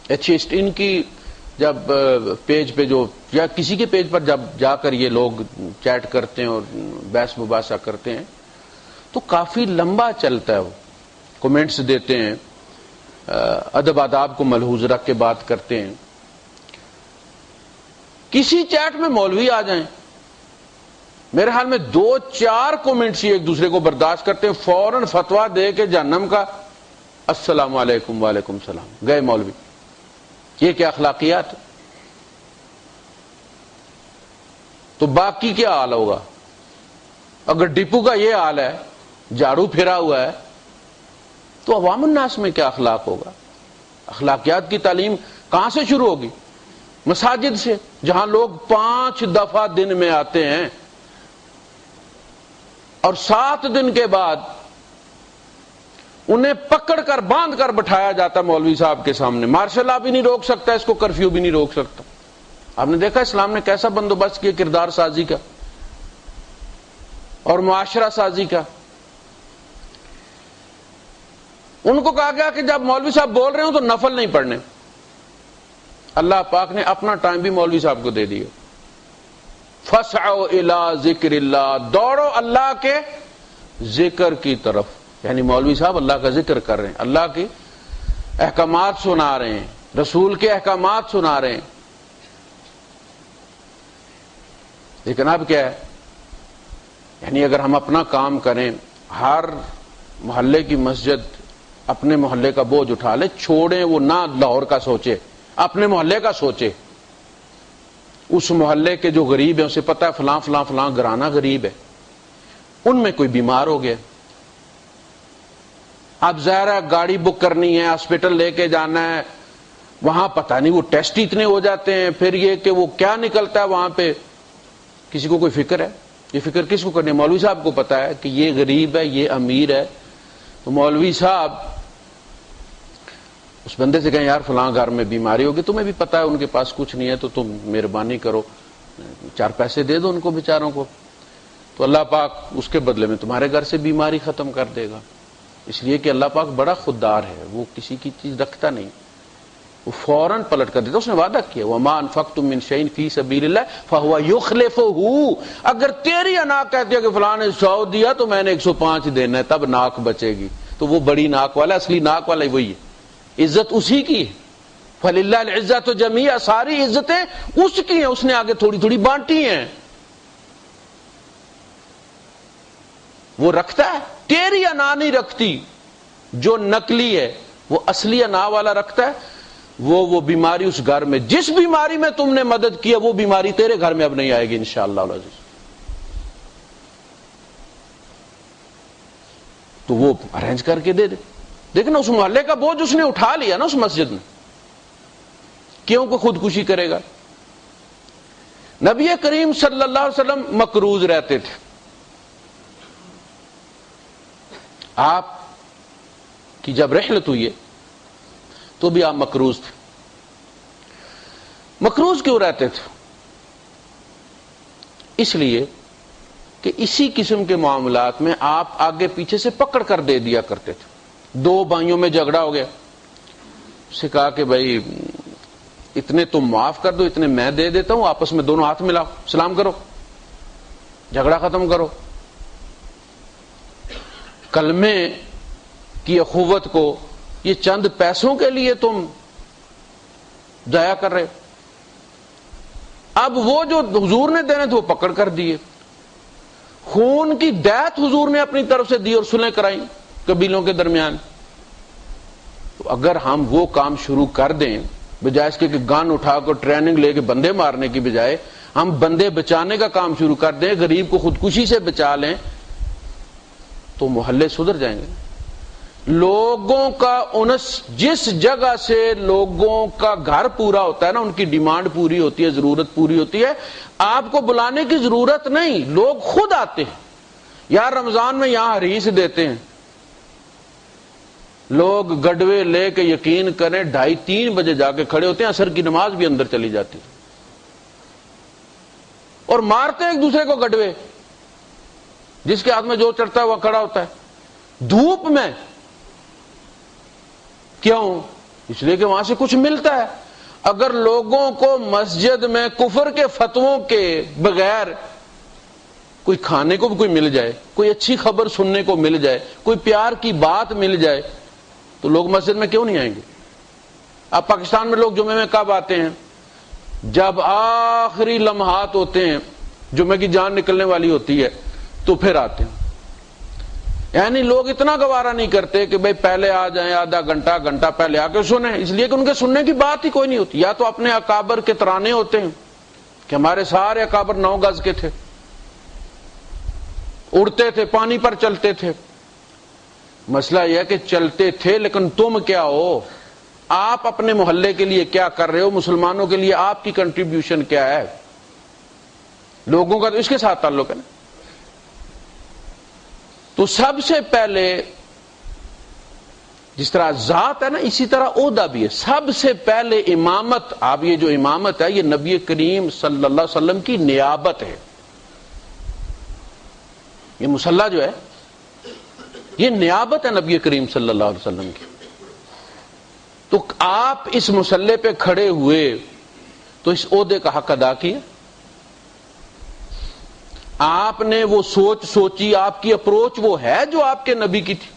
ایتھیسٹ, ان کی جب پیج پہ جو یا کسی کے پیج پر جب جا کر یہ لوگ چیٹ کرتے ہیں اور بحث مباحثہ کرتے ہیں تو کافی لمبا چلتا ہے. وہ کومنٹس دیتے ہیں, ادب آداب کو ملحوظ رکھ کے بات کرتے ہیں. کسی چیٹ میں مولوی آ جائیں, میرے حال میں 2-4 کومنٹس ہی ایک دوسرے کو برداشت کرتے ہیں, فوراً فتویٰ دے کے جہنم کا السلام علیکم وعلیکم السلام, گئے مولوی. یہ کیا اخلاقیات؟ تو باقی کیا حال ہوگا؟ اگر ڈپو کا یہ حال ہے, جھاڑو پھرا ہوا ہے, تو عوام الناس میں کیا اخلاق ہوگا؟ اخلاقیات کی تعلیم کہاں سے شروع ہوگی؟ مساجد سے, جہاں لوگ 5 دفعہ دن میں آتے ہیں, اور 7 دن کے بعد انہیں پکڑ کر باندھ کر بٹھایا جاتا مولوی صاحب کے سامنے. مارشل لا بھی نہیں روک سکتا اس کو, کرفیو بھی نہیں روک سکتا. آپ نے دیکھا اسلام نے کیسا بندوبست کیا کردار سازی کا اور معاشرہ سازی کا. ان کو کہا گیا کہ جب مولوی صاحب بول رہے ہوں تو نفل نہیں پڑھنے. اللہ پاک نے اپنا ٹائم بھی مولوی صاحب کو دے دیا. فَاسْعَوْا إِلَىٰ ذِكْرِ اللَّهِ, دوڑو اللہ کے ذکر کی طرف. یعنی مولوی صاحب اللہ کا ذکر کر رہے ہیں, اللہ کے احکامات سنا رہے ہیں, رسول کے احکامات سنا رہے ہیں. لیکن اب کیا ہے, یعنی اگر ہم اپنا کام کریں, ہر محلے کی مسجد اپنے محلے کا بوجھ اٹھا لے, چھوڑیں وہ نہ لاہور کا سوچے, اپنے محلے کا سوچے. اس محلے کے جو غریب ہیں اسے پتہ ہے فلاں فلاں فلاں گھرانہ غریب ہے, ان میں کوئی بیمار ہو گیا, اب ظاہر ہے گاڑی بک کرنی ہے, ہاسپٹل لے کے جانا ہے, وہاں پتہ نہیں وہ ٹیسٹ اتنے ہو جاتے ہیں, پھر یہ کہ وہ کیا نکلتا ہے وہاں پہ, کسی کو کوئی فکر ہے؟ یہ فکر کس کو کرنی ہے؟ مولوی صاحب کو پتا ہے کہ یہ غریب ہے, یہ امیر ہے, تو مولوی صاحب اس بندے سے کہیں یار فلاں گھر میں بیماری ہوگی, تمہیں بھی پتا ہے ان کے پاس کچھ نہیں ہے, تو تم مہربانی کرو 4 پیسے دے دو ان کو بیچاروں کو, تو اللہ پاک اس کے بدلے میں تمہارے گھر سے بیماری ختم کر دے گا. اس لیے کہ اللہ پاک بڑا خوددار ہے, وہ کسی کی چیز رکھتا نہیں, وہ فوراً پلٹ کر دیتا. اس نے وعدہ کیا وَمَا أَنفَقْتُم مِّن شَيْءٍ فِي سَبِيلِ اللَّهِ فَهُوَ يُخْلِفُهُ, اگر تیری انا کہتی ہے کہ فلاں نے 100 دیا تو میں نے 105 دینا ہے, تب ناک بچے گی, تو وہ بڑی ناک والا, اصلی ناک والا ہی وہی ہے, عزت اسی کی ہے. فَلِلَّهِ الْعِزَّةُ جَمِيعًا, ساری عزتیں اس کی ہیں, اس نے آگے تھوڑی تھوڑی بانٹی ہیں. وہ رکھتا ہے, تیری انا نہیں رکھتی, جو نقلی ہے وہ اصلی انا والا رکھتا ہے. وہ بیماری اس گھر میں, جس بیماری میں تم نے مدد کیا وہ بیماری تیرے گھر میں اب نہیں آئے گی انشاءاللہ العزیز. تو وہ ارینج کر کے دے دے. دیکھنا اس محلے کا بوجھ اس نے اٹھا لیا نا اس مسجد میں, کیوں کو خودکشی کرے گا؟ نبی کریم صلی اللہ علیہ وسلم مقروض رہتے تھے. آپ کی جب رحلت ہوئی ہے تو بھی آپ مقروض تھے. مقروض کیوں رہتے تھے؟ اس لیے کہ اسی قسم کے معاملات میں آپ آگے پیچھے سے پکڑ کر دے دیا کرتے تھے. دو بھائیوں میں جھگڑا ہو گیا, اسے کہا کہ بھائی اتنے تم معاف کر دو, اتنے میں دے دیتا ہوں, آپس میں دونوں ہاتھ ملاؤ, سلام کرو, جھگڑا ختم کرو. کلمے کی اخوت کو یہ چند پیسوں کے لیے تم ضائع کر رہے. اب وہ جو حضور نے دینے تھے وہ پکڑ کر دیے. خون کی دیت حضور نے اپنی طرف سے دی اور صلحیں کرائیں قبیلوں کے درمیان. تو اگر ہم وہ کام شروع کر دیں, بجائے اس کے کہ گن اٹھا کر ٹریننگ لے کے بندے مارنے کی بجائے ہم بندے بچانے کا کام شروع کر دیں, غریب کو خودکشی سے بچا لیں, تو محلے سدھر جائیں گے. لوگوں کا انس, جس جگہ سے لوگوں کا گھر پورا ہوتا ہے نا, ان کی ڈیمانڈ پوری ہوتی ہے, ضرورت پوری ہوتی ہے, آپ کو بلانے کی ضرورت نہیں, لوگ خود آتے ہیں. یار رمضان میں یہاں حریص دیتے ہیں لوگ, گڈوے لے کے یقین کریں 2:30-3 بجے جا کے کھڑے ہوتے ہیں, عصر کی نماز بھی اندر چلی جاتی ہے, اور مارتے ایک دوسرے کو گڈوے, جس کے ہاتھ میں جو چڑھتا ہے وہ کھڑا ہوتا ہے دھوپ میں. کیوں؟ اس لیے کہ وہاں سے کچھ ملتا ہے. اگر لوگوں کو مسجد میں کفر کے فتووں کے بغیر کوئی کھانے کو بھی کوئی مل جائے, کوئی اچھی خبر سننے کو مل جائے, کوئی پیار کی بات مل جائے, تو لوگ مسجد میں کیوں نہیں آئیں گے؟ اب پاکستان میں لوگ جمعے میں کب آتے ہیں؟ جب آخری لمحات ہوتے ہیں, جمعے کی جان نکلنے والی ہوتی ہے, تو پھر آتے ہیں. یعنی لوگ اتنا گوارا نہیں کرتے کہ بھئی پہلے آ جائیں, آدھا گھنٹہ پہلے آ کے سنیں, اس لیے کہ ان کے سننے کی بات ہی کوئی نہیں ہوتی. یا تو اپنے اکابر کے ترانے ہوتے ہیں کہ ہمارے سارے اکابر 9 گز کے تھے, اڑتے تھے, پانی پر چلتے تھے. مسئلہ یہ ہے کہ چلتے تھے, لیکن تم کیا ہو؟ آپ اپنے محلے کے لیے کیا کر رہے ہو؟ مسلمانوں کے لیے آپ کی کنٹریبیوشن کیا ہے؟ لوگوں کا تو اس کے ساتھ تعلق ہے نا. تو سب سے پہلے جس طرح ذات ہے نا, اسی طرح عہدہ بھی ہے. سب سے پہلے امامت, آپ یہ جو امامت ہے یہ نبی کریم صلی اللہ علیہ وسلم کی نیابت ہے. یہ مصلی جو ہے یہ نیابت ہے نبی کریم صلی اللہ علیہ وسلم کی. تو آپ اس مصلی پہ کھڑے ہوئے تو اس عہدے کا حق ادا کیا. آپ نے وہ سوچ سوچی, آپ کی اپروچ وہ ہے جو آپ کے نبی کی تھی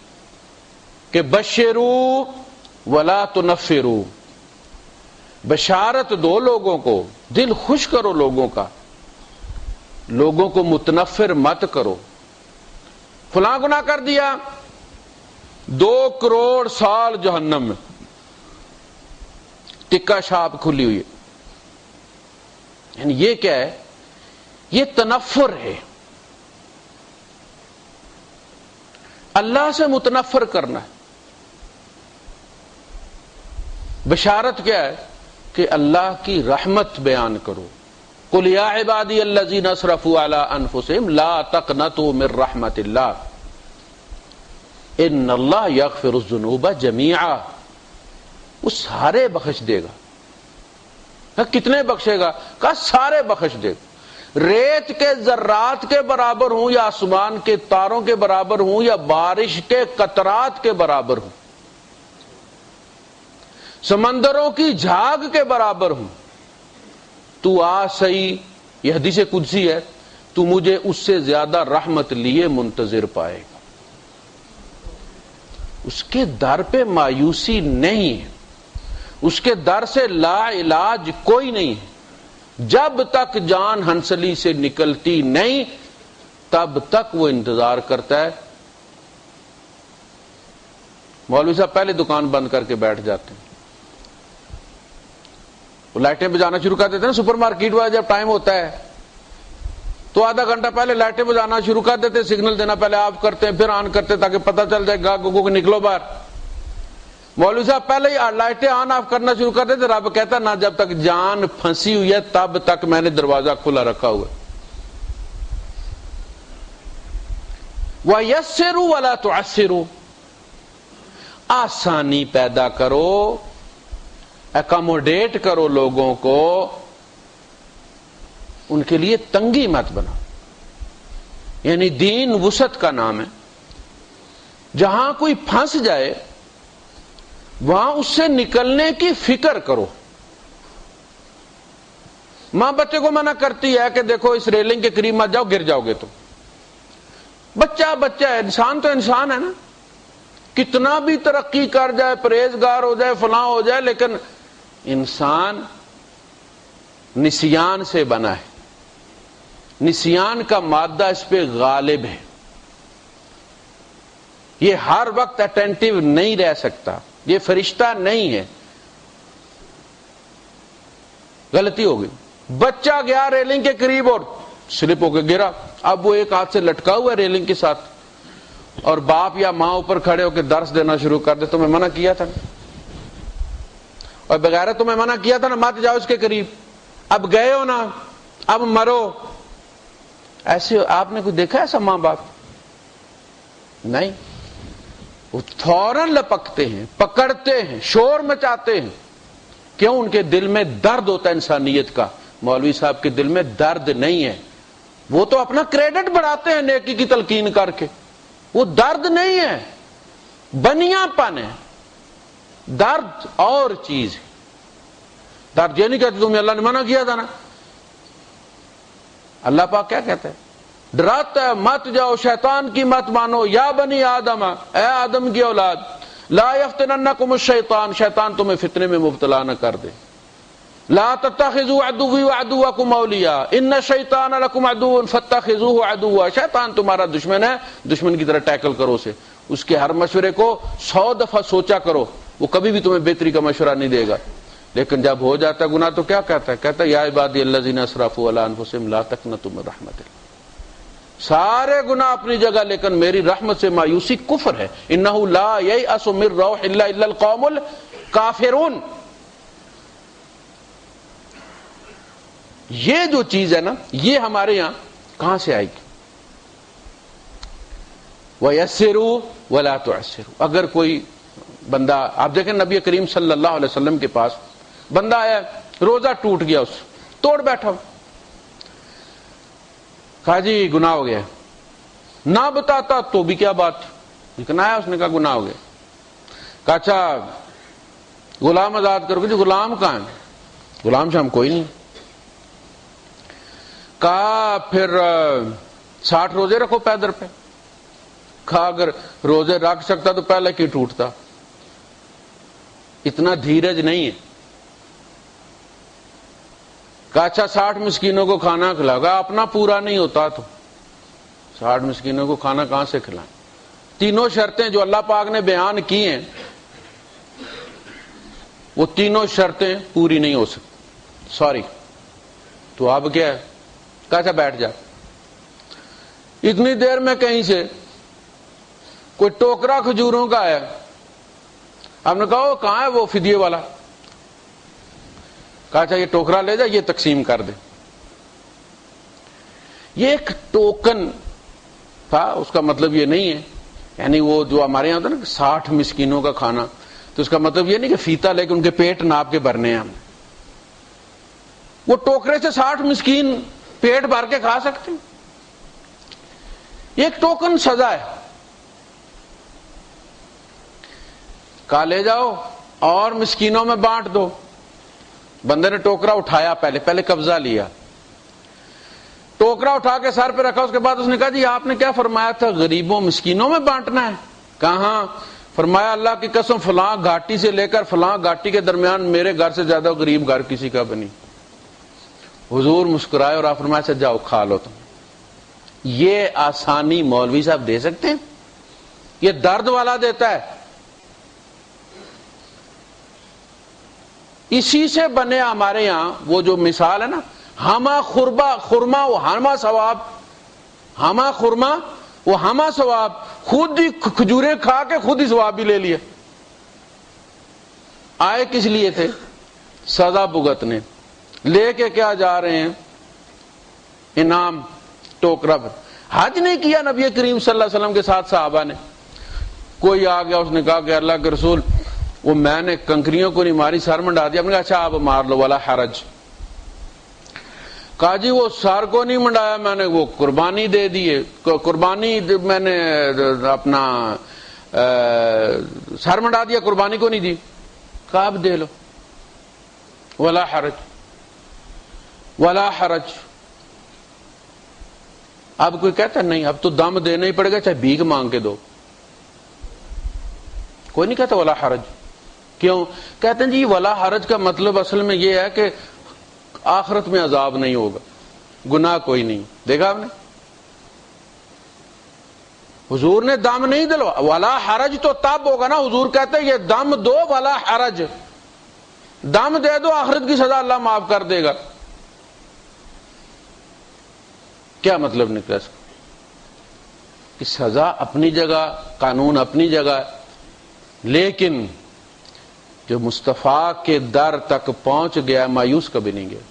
کہ بشرو ولا تنفرو, بشارت دو لوگوں کو, دل خوش کرو لوگوں کا, لوگوں کو متنفر مت کرو. فلاں گناہ کر دیا, 2 کروڑ سال جہنم میں, ٹکا شاپ کھلی ہوئی ہے. یعنی یہ کیا ہے؟ یہ تنفر ہے. اللہ سے متنفر کرنا ہے. بشارت کیا ہے؟ کہ اللہ کی رحمت بیان کرو. قل یا عبادی الذین اسرفوا علی انفسہم لا تقنطوا من رحمت اللہ ان اللہ یغفر الذنوب جمیعا. وہ سارے بخش دے گا. کتنے بخشے گا؟ کہا سارے بخش دے گا. ریت کے ذرات کے برابر ہوں یا آسمان کے تاروں کے برابر ہوں یا بارش کے قطرات کے برابر ہوں, سمندروں کی جھاگ کے برابر ہوں, تو آ صحیح, یہ حدیث قدسی ہے, تو مجھے اس سے زیادہ رحمت لیے منتظر پائے گا. اس کے در پہ مایوسی نہیں ہے, اس کے در سے لا علاج کوئی نہیں ہے. جب تک جان ہنسلی سے نکلتی نہیں تب تک وہ انتظار کرتا ہے. مولوی صاحب پہلے دکان بند کر کے بیٹھ جاتے ہیں, وہ لائٹیں بجانا شروع کر دیتے ہیں نا. سپر مارکیٹ والا جب ٹائم ہوتا ہے تو آدھا گھنٹہ پہلے لائٹیں بجانا شروع کر دیتے, سگنل دینا پہلے آف کرتے ہیں پھر آن کرتے تاکہ پتہ چل جائے گاہکوں کو نکلو باہر. مولوی صاحب پہلے ہی لائٹیں آن آف کرنا شروع کر دیتے. رب کہتا نہ, جب تک جان پھنسی ہوئی ہے تب تک میں نے دروازہ کھلا رکھا ہوا ہے. وَيَسِّرُوا وَلَا تُعَسِّرُوا, آسانی پیدا کرو, ایکاموڈیٹ کرو لوگوں کو, ان کے لیے تنگی مت بناؤ. یعنی دین وسعت کا نام ہے. جہاں کوئی پھنس جائے وہاں اس سے نکلنے کی فکر کرو. ماں بچے کو منع کرتی ہے کہ دیکھو اس ریلنگ کے قریب مت جاؤ، گر جاؤ گے تو. بچہ بچہ ہے، انسان تو انسان ہے نا. کتنا بھی ترقی کر جائے، پرہیزگار ہو جائے، فلاں ہو جائے، لیکن انسان نسیان سے بنا ہے. نسیان کا مادہ اس پہ غالب ہے. یہ ہر وقت اٹینٹیو نہیں رہ سکتا، یہ فرشتہ نہیں ہے. غلطی ہو گئی، بچہ گیا ریلنگ کے قریب اور سلپ ہو کے گرا. اب وہ ایک ہاتھ سے لٹکا ہوا ہے ریلنگ کے ساتھ، اور باپ یا ماں اوپر کھڑے ہو کے درس دینا شروع کر دے. تمہیں منع کیا تھا نا، اور بغیر تمہیں منع کیا تھا نا مت جاؤ اس کے قریب، اب گئے ہو نا، اب مرو. ایسے آپ نے کوئی دیکھا ایسا ماں باپ؟ نہیں. وہ فوراً لپکتے ہیں، پکڑتے ہیں، شور مچاتے ہیں. کیوں؟ ان کے دل میں درد ہوتا ہے انسانیت کا. مولوی صاحب کے دل میں درد نہیں ہے. وہ تو اپنا کریڈٹ بڑھاتے ہیں نیکی کی تلقین کر کے. وہ درد نہیں ہے، بنیا پن ہے. درد اور چیز ہے. درد یہ نہیں کہتے تمہیں اللہ نے منع کیا تھا نا. اللہ پاک کیا کہتا ہے؟ ڈراتا ہے مت جاؤ، شیطان کی مت مانو. یا بنی آدم، اے آدم کی اولاد، لا یفتننکم الشیطان، شیطان تمہیں فتنے میں مبتلا نہ کر دے. لا تتخذوا عدوی وعدوکم اولیاء ان الشیطان لکم عدو فاتخذوه عدوا. شیطان تمہارا دشمن ہے، دشمن کی طرح ٹیکل کرو اسے. اس کے ہر مشورے کو 100 دفعہ سوچا کرو. وہ کبھی بھی تمہیں بہتری کا مشورہ نہیں دے گا. لیکن جب ہو جاتا ہے گناہ تو کیا کہتا ہے؟ کہتا ہے یا عبادی الذین اسرفوا علی انفسہم لا تقنطوا من رحمت اللہ. سارے گناہ اپنی جگہ، لیکن میری رحمت سے مایوسی کفر ہے. انہ لا ییأس من روح اللہ الا القوم الکافرون. یہ جو چیز ہے نا، یہ ہمارے یہاں کہاں سے آئے گی؟ وَيَسِّرُوا وَلَا تُعَسِّرُوا. اگر کوئی بندہ، آپ دیکھیں نبی کریم صلی اللہ علیہ وسلم کے پاس بندہ آیا، روزہ ٹوٹ گیا، اس توڑ بیٹھا، کہا جی گناہ ہو گیا. نہ بتاتا تو بھی کیا بات، لیکن آیا اس نے کہا گناہ ہو گیا. کہا اچھا غلام آزاد کرو گے. جی غلام کہاں ہے؟ غلام شام کوئی نہیں. کہا پھر 60 روزے رکھو پیدر پہ. کہا اگر روزے رکھ سکتا تو پہلے کی ٹوٹتا. اتنا دھیرج نہیں ہے. کہا اچھا 60 مسکینوں کو کھانا کھلاؤ. کہا اپنا پورا نہیں ہوتا تو 60 مسکینوں کو کھانا کہاں سے کھلائیں؟ تینوں شرطیں جو اللہ پاک نے بیان کی ہیں، وہ تینوں شرطیں پوری نہیں ہو سکتی. سوری. تو اب کیا ہے؟ کہا اچھا بیٹھ جا. اتنی دیر میں کہیں سے کوئی ٹوکرا کھجوروں کا آیا. آپ نے کہا کہاں ہے وہ فدیے والا؟ کہا اچھا یہ ٹوکرا لے جا، یہ تقسیم کر دے. یہ ایک ٹوکن تھا. اس کا مطلب یہ نہیں ہے، یعنی وہ جو ہمارے یہاں ہوتا ہے نا 60 مسکینوں کا کھانا، تو اس کا مطلب یہ نہیں کہ فیتا لے کے ان کے پیٹ ناپ کے بھرنے ہیں ہم. وہ ٹوکرے سے 60 مسکین پیٹ بھر کے کھا سکتے ہیں. یہ ایک ٹوکن سزا ہے. کہا لے جاؤ اور مسکینوں میں بانٹ دو. بندے نے ٹوکرا اٹھایا، پہلے قبضہ لیا، ٹوکرا اٹھا کے سر پہ رکھا. اس کے بعد اس نے کہا جی آپ نے کیا فرمایا تھا؟ غریبوں مسکینوں میں بانٹنا ہے. کہاں؟ فرمایا اللہ کی قسم فلاں گھاٹی سے لے کر فلاں گھاٹی کے درمیان میرے گھر سے زیادہ غریب گھر کسی کا بنی. حضور مسکرائے اور آپ فرمایا سے جاؤ کھا لو تم. یہ آسانی مولوی صاحب دے سکتے ہیں؟ یہ درد والا دیتا ہے. اسی سے بنے ہمارے یہاں وہ جو مثال ہے نا، ہما خرما وہ ہما ثواب، ہما خرما وہ ہما ثواب. خود ہی کھجورے کھا کے خود ہی ثواب بھی لے لیا. آئے کس لیے تھے؟ سزا بھگتنے. لے کے کیا جا رہے ہیں؟ انعام ٹوکرا پر. حج نہیں کیا نبی کریم صلی اللہ علیہ وسلم کے ساتھ صحابہ نے. کوئی آ گیا، اس نے کہا کہ اللہ کے رسول وہ میں نے کنکریوں کو نہیں ماری، سر منڈا دیا. ہم نے کہا اچھا آپ مار لو ولا حرج. کہا جی وہ سر کو نہیں منڈایا میں نے، وہ قربانی دے دیے، قربانی میں نے اپنا سر منڈا دیا، قربانی کو نہیں دی۔ کہا اب دے لو، ولا حرج ولا حرج۔ اب کوئی کہتا نہیں اب تو دم دینا ہی پڑے گا، چاہے بھیک مانگ کے دو، کوئی نہیں کہتا ولا حرج۔ کیوں کہتے ہیں جی ولا حرج کا مطلب اصل میں یہ ہے کہ آخرت میں عذاب نہیں ہوگا، گناہ کوئی نہیں۔ دیکھا آپ نے، حضور نے دم نہیں دلوا، ولا حرج تو تب ہوگا نا، حضور کہتے ہیں یہ دم دو ولا حرج، دم دے دو آخرت کی سزا اللہ معاف کر دے گا۔ کیا مطلب نکلا اس کا؟ کہ سزا اپنی جگہ، قانون اپنی جگہ، لیکن جو مصطفیٰ کے در تک پہنچ گیا مایوس کبھی نہیں گیا۔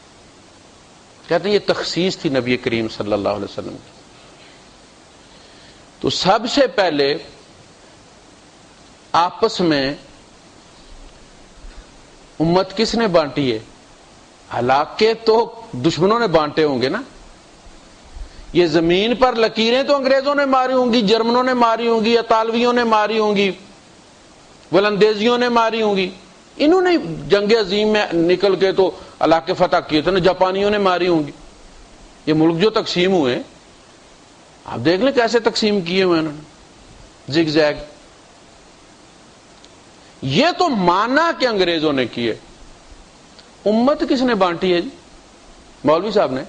کہتے ہیں یہ تخصیص تھی نبی کریم صلی اللہ علیہ وسلم کی۔ تو سب سے پہلے آپس میں امت کس نے بانٹی ہے؟ علاقے تو دشمنوں نے بانٹے ہوں گے نا، یہ زمین پر لکیریں تو انگریزوں نے ماری ہوں گی، جرمنوں نے ماری ہوں گی، اطالویوں نے ماری ہوں گی، ولندیزیوں نے ماری ہوں گی، انہوں نے جنگ عظیم میں نکل کے تو علاقے فتح کیے تھے نا، جاپانیوں نے ماری ہوں گی۔ یہ ملک جو تقسیم ہوئے آپ دیکھ لیں کیسے تقسیم کیے ہوئے انہوں نے، زگ زیگ۔ یہ تو مانا کہ انگریزوں نے کیے، امت کس نے بانٹی ہے جی؟ مولوی صاحب نے۔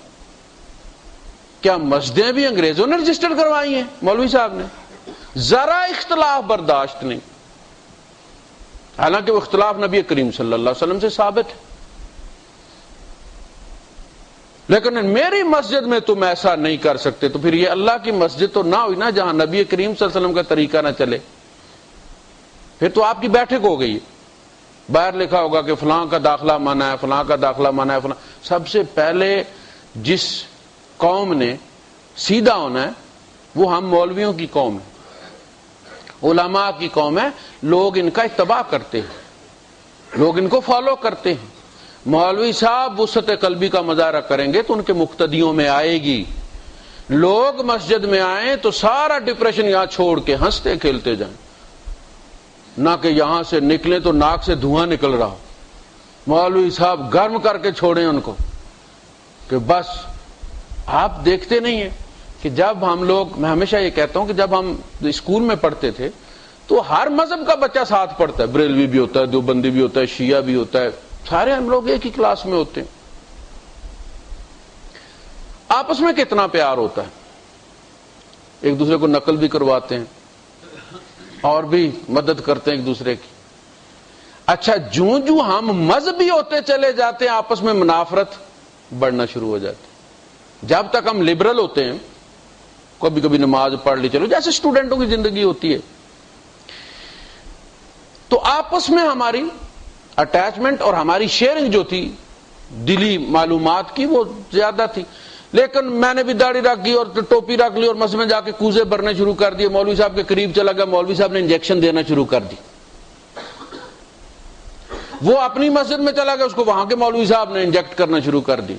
کیا مسجدیں بھی انگریزوں نے رجسٹر کروائی ہیں؟ مولوی صاحب نے۔ ذرا اختلاف برداشت نہیں، حالانکہ وہ اختلاف نبی کریم صلی اللہ علیہ وسلم سے ثابت ہے، لیکن میری مسجد میں تم ایسا نہیں کر سکتے، تو پھر یہ اللہ کی مسجد تو نہ ہوئی نا جہاں نبی کریم صلی اللہ علیہ وسلم کا طریقہ نہ چلے، پھر تو آپ کی بیٹھک ہو گئی۔ باہر لکھا ہوگا کہ فلاں کا داخلہ منع ہے، فلاں کا داخلہ منع ہے، فلاں۔ سب سے پہلے جس قوم نے سیدھا ہونا ہے وہ ہم مولویوں کی قوم ہے، علماء کی قوم ہے، لوگ ان کا اتباع کرتے ہیں، لوگ ان کو فالو کرتے ہیں۔ مولوی صاحب وسعت قلبی کا مظاہرہ کریں گے تو ان کے مقتدیوں میں آئے گی، لوگ مسجد میں آئیں تو سارا ڈپریشن یہاں چھوڑ کے ہنستے کھیلتے جائیں، نہ کہ یہاں سے نکلیں تو ناک سے دھواں نکل رہا ہو۔ مولوی صاحب گرم کر کے چھوڑیں ان کو کہ بس۔ آپ دیکھتے نہیں ہیں کہ جب ہم لوگ، میں ہمیشہ یہ کہتا ہوں کہ جب ہم اسکول میں پڑھتے تھے تو ہر مذہب کا بچہ ساتھ پڑھتا ہے، بریلوی بھی ہوتا ہے، دیوبندی بھی ہوتا ہے، شیعہ بھی ہوتا ہے، سارے ہم لوگ ایک ہی کلاس میں ہوتے ہیں۔ آپس میں کتنا پیار ہوتا ہے، ایک دوسرے کو نقل بھی کرواتے ہیں اور بھی مدد کرتے ہیں ایک دوسرے کی۔ اچھا جوں جوں ہم مذہبی ہوتے چلے جاتے ہیں آپس میں منافرت بڑھنا شروع ہو جاتی ہے۔ جب تک ہم لبرل ہوتے ہیں، کبھی کبھی نماز پڑھ لی چلو، جیسے اسٹوڈنٹوں کی زندگی ہوتی ہے، تو آپس میں ہماری اٹیچمنٹ اور ہماری شیئرنگ جو تھی دلی معلومات کی وہ زیادہ تھی۔ لیکن میں نے بھی داڑھی رکھ دی اور ٹوپی رکھ لی اور مسجد میں جا کے کوزے بھرنے شروع کر دیے، مولوی صاحب کے قریب چلا گیا، مولوی صاحب نے انجیکشن دینا شروع کر دی، وہ اپنی مسجد میں چلا گیا، اس کو وہاں کے مولوی صاحب نے انجیکٹ کرنا شروع کر دی۔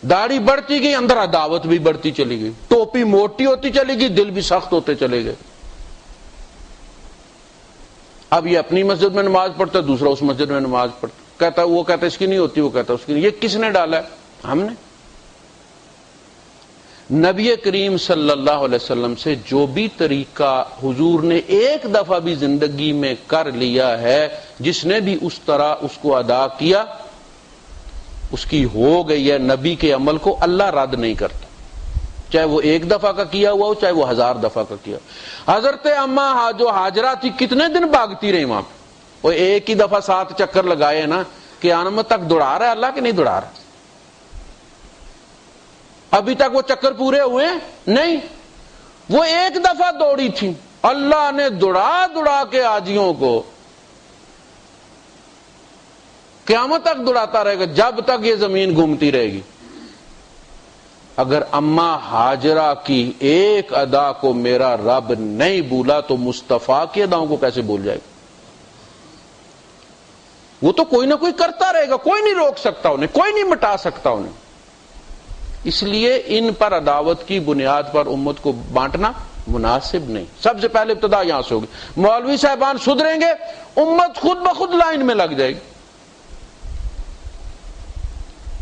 داڑھی بڑھتی گئی، اندر عداوت بھی بڑھتی چلی گئی، ٹوپی موٹی ہوتی چلی گئی، دل بھی سخت ہوتے چلے گئے۔ اب یہ اپنی مسجد میں نماز پڑھتا ہے، دوسرا اس مسجد میں نماز پڑھتا، کہتا وہ کہتا اس کی نہیں ہوتی، وہ کہتا اس کی نہیں۔ یہ کس نے ڈالا ہے؟ ہم نے۔ نبی کریم صلی اللہ علیہ وسلم سے جو بھی طریقہ حضور نے ایک دفعہ بھی زندگی میں کر لیا ہے، جس نے بھی اس طرح اس کو ادا کیا، اس کی ہو گئی ہے۔ نبی کے عمل کو اللہ رد نہیں کرتا، چاہے وہ ایک دفعہ کا کیا ہوا ہو، چاہے وہ 1000 دفعہ کا کیا ہو۔ حضرت اماں جو ہاجرہ تھی کتنے دن بھاگتی رہی وہاں پہ، وہ ایک ہی دفعہ 7 چکر لگائے نا، قیامت تک دوڑا رہا ہے اللہ کہ نہیں دوڑا رہا؟ ابھی تک وہ چکر پورے ہوئے نہیں، وہ ایک دفعہ دوڑی تھی، اللہ نے دوڑا دوڑا کے حاجیوں کو قیامت تک دوڑاتا رہے گا جب تک یہ زمین گھومتی رہے گی۔ اگر اماں ہاجرہ کی ایک ادا کو میرا رب نہیں بھولا تو مصطفیٰ کی اداؤں کو کیسے بھول جائے گا؟ وہ تو کوئی نہ کوئی کرتا رہے گا، کوئی نہیں روک سکتا انہیں، کوئی نہیں مٹا سکتا انہیں۔ اس لیے ان پر عداوت کی بنیاد پر امت کو بانٹنا مناسب نہیں. سب سے پہلے ابتدا یہاں سے ہوگی. مولوی صاحبان سدھریں گے، امت خود بخود لائن میں لگ جائے گی.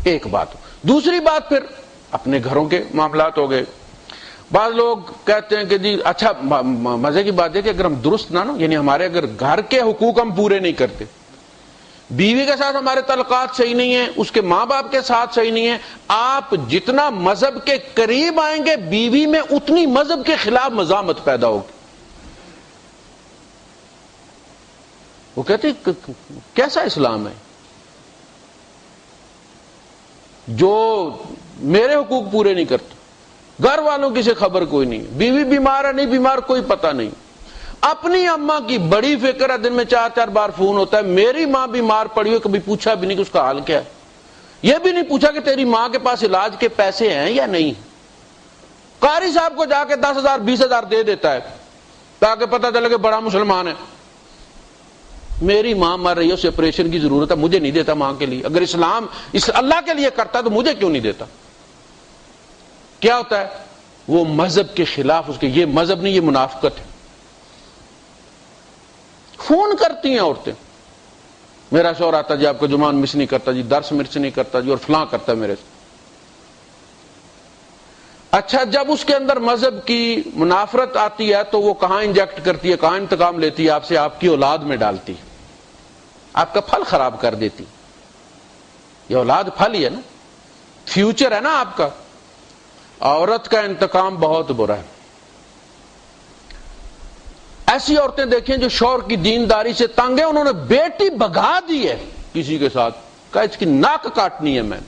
ایک بات. دوسری بات پھر اپنے گھروں کے معاملات ہو گئے. بعض لوگ کہتے ہیں کہ جی اچھا، مزے کی بات ہے کہ اگر ہم درست نہ یعنی ہمارے اگر گھر کے حقوق ہم پورے نہیں کرتے، بیوی کے ساتھ ہمارے تعلقات صحیح نہیں ہیں، اس کے ماں باپ کے ساتھ صحیح نہیں ہیں، آپ جتنا مذہب کے قریب آئیں گے بیوی میں اتنی مذہب کے خلاف مزاحمت پیدا ہوگی. وہ کہتے ہیں کیسا اسلام ہے جو میرے حقوق پورے نہیں کرتا، گھر والوں کی سے خبر کوئی نہیں، بیوی بیمار ہے نہیں بیمار کوئی پتہ نہیں، اپنی اماں کی بڑی فکر ہے، دن میں 4 بار فون ہوتا ہے، میری ماں بیمار پڑی ہوئی کبھی پوچھا بھی نہیں کہ اس کا حال کیا ہے، یہ بھی نہیں پوچھا کہ تیری ماں کے پاس علاج کے پیسے ہیں یا نہیں. قاری صاحب کو جا کے 10,000 20,000 دے دیتا ہے تاکہ پتہ چلے کہ بڑا مسلمان ہے. میری ماں مر رہی ہے، اسے آپریشن کی ضرورت ہے، مجھے نہیں دیتا ماں کے لیے. اگر اسلام اس اللہ کے لیے کرتا تو مجھے کیوں نہیں دیتا؟ کیا ہوتا ہے؟ وہ مذہب کے خلاف، اس کے یہ مذہب نہیں، یہ منافقت ہے. فون کرتی ہیں عورتیں، میرا شوہر آتا جی آپ کو جمعہ مس نہیں کرتا جی، درس مس نہیں کرتا جی، اور فلاں کرتا ہے میرے سے. اچھا، جب اس کے اندر مذہب کی منافرت آتی ہے تو وہ کہاں انجیکٹ کرتی ہے، کہاں انتقام لیتی ہے آپ سے؟ آپ کی اولاد میں ڈالتی ہے، آپ کا پھل خراب کر دیتی. یہ اولاد پھل ہی ہے نا، فیوچر ہے نا آپ کا. عورت کا انتقام بہت برا ہے. ایسی عورتیں دیکھیں جو شوہر کی دینداری سے تنگ ہے، انہوں نے بیٹی بھگا دی ہے کسی کے ساتھ، کہا اس کی ناک کاٹنی ہے میں.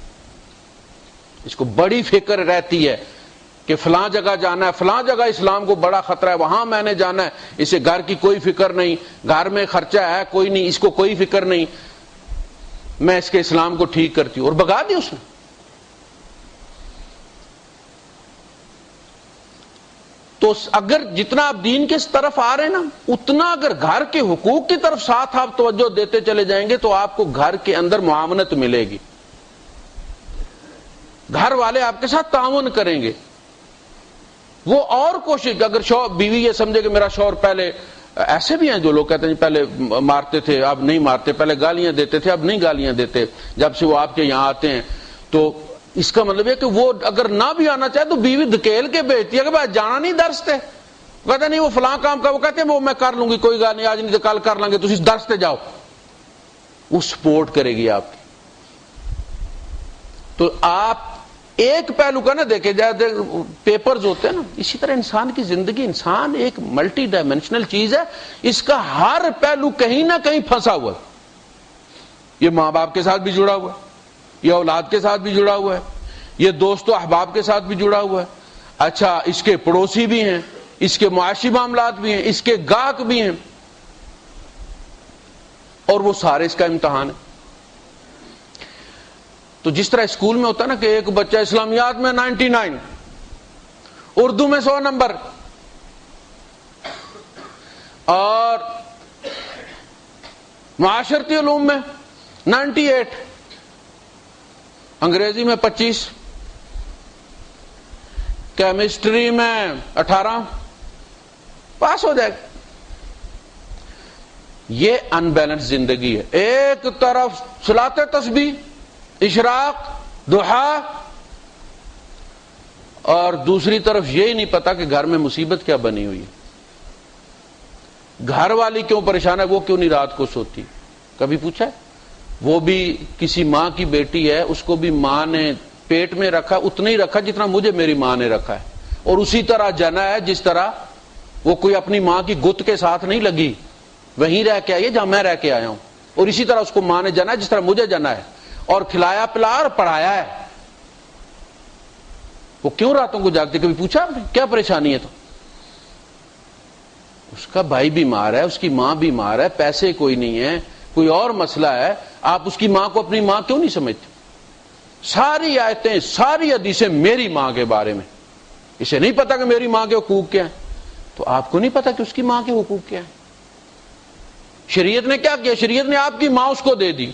اس کو بڑی فکر رہتی ہے کہ فلاں جگہ جانا ہے، فلاں جگہ اسلام کو بڑا خطرہ ہے، وہاں میں نے جانا ہے. اسے گھر کی کوئی فکر نہیں، گھر میں خرچہ ہے کوئی نہیں، اس کو کوئی فکر نہیں، میں اس کے اسلام کو ٹھیک کرتی ہوں، اور بھگا دی اس نے. تو اگر جتنا آپ دین کے اس طرف آ رہے ہیں نا، اتنا اگر گھر کے حقوق کی طرف ساتھ آپ توجہ دیتے چلے جائیں گے تو آپ کو گھر کے اندر معاونت ملے گی، گھر والے آپ کے ساتھ تعاون کریں گے. وہ اور کوشش، اگر شوہر بیوی یہ سمجھے کہ میرا شوہر پہلے، ایسے بھی ہیں جو لوگ کہتے ہیں پہلے مارتے تھے اب نہیں مارتے، پہلے گالیاں دیتے تھے اب نہیں گالیاں دیتے، جب سے وہ آپ کے یہاں آتے ہیں. تو اس کا مطلب ہے کہ وہ اگر نہ بھی آنا چاہے تو بیوی دھکیل کے بھیجتی ہے کہ بھائی جانا نہیں درس تے، کہتے نہیں وہ فلاں کام کا، وہ کہتے ہیں وہ میں کر لوں گی، کوئی گال نہیں، آج نہیں تو کل کر لیں گے، تسی درس تے جاؤ. وہ سپورٹ کرے گی آپ کی. تو آپ ایک پہلو کا نہ دیکھے جائے، پیپرز ہوتے ہیں نا، اسی طرح انسان کی زندگی، انسان ایک ملٹی ڈائمینشنل چیز ہے، اس کا ہر پہلو کہیں نہ کہیں پھنسا ہوا ہے. یہ ماں باپ کے ساتھ بھی جڑا ہوا ہے، یہ اولاد کے ساتھ بھی جڑا ہوا ہے، یہ دوست و احباب کے ساتھ بھی جڑا ہوا ہے. اچھا، اس کے پڑوسی بھی ہیں، اس کے معاشی معاملات بھی ہیں، اس کے گاہک بھی ہیں، اور وہ سارے اس کا امتحان ہے. تو جس طرح اسکول میں ہوتا ہے نا کہ ایک بچہ اسلامیات میں 99، اردو میں 100 نمبر، اور معاشرتی علوم میں 98، انگریزی میں 25، کیمسٹری میں 18، پاس ہو جائے گا. یہ ان بیلنس زندگی ہے. ایک طرف صلاۃ تسبیح، اشراق، ضحیٰ، اور دوسری طرف یہی نہیں پتا کہ گھر میں مصیبت کیا بنی ہوئی ہے، گھر والی کیوں پریشان ہے، وہ کیوں نہیں رات کو سوتی. کبھی پوچھا ہے؟ وہ بھی کسی ماں کی بیٹی ہے، اس کو بھی ماں نے پیٹ میں رکھا، اتنا ہی رکھا جتنا مجھے میری ماں نے رکھا ہے، اور اسی طرح جنا ہے جس طرح وہ کوئی اپنی ماں کی گت کے ساتھ نہیں لگی، وہیں رہ کے آئی ہے جہاں میں رہ کے آیا ہوں، اور اسی طرح اس کو ماں نے جنا ہے جس طرح مجھے جنا ہے، اور کھلایا پلا اور پڑھایا ہے. وہ کیوں راتوں کو جاگتے؟ کبھی پوچھا آپ نے کیا پریشانی ہے؟ تو اس کا بھائی بیمار ہے، اس کی ماں بیمار ہے، پیسے کوئی نہیں ہے، کوئی اور مسئلہ ہے. آپ اس کی ماں کو اپنی ماں کیوں نہیں سمجھتے؟ ساری آیتیں، ساری حدیثیں میری ماں کے بارے میں. اسے نہیں پتا کہ میری ماں کے حقوق کیا ہیں، تو آپ کو نہیں پتا کہ اس کی ماں کے حقوق کیا ہیں. شریعت نے کیا کیا؟ شریعت نے آپ کی ماں اس کو دے دی.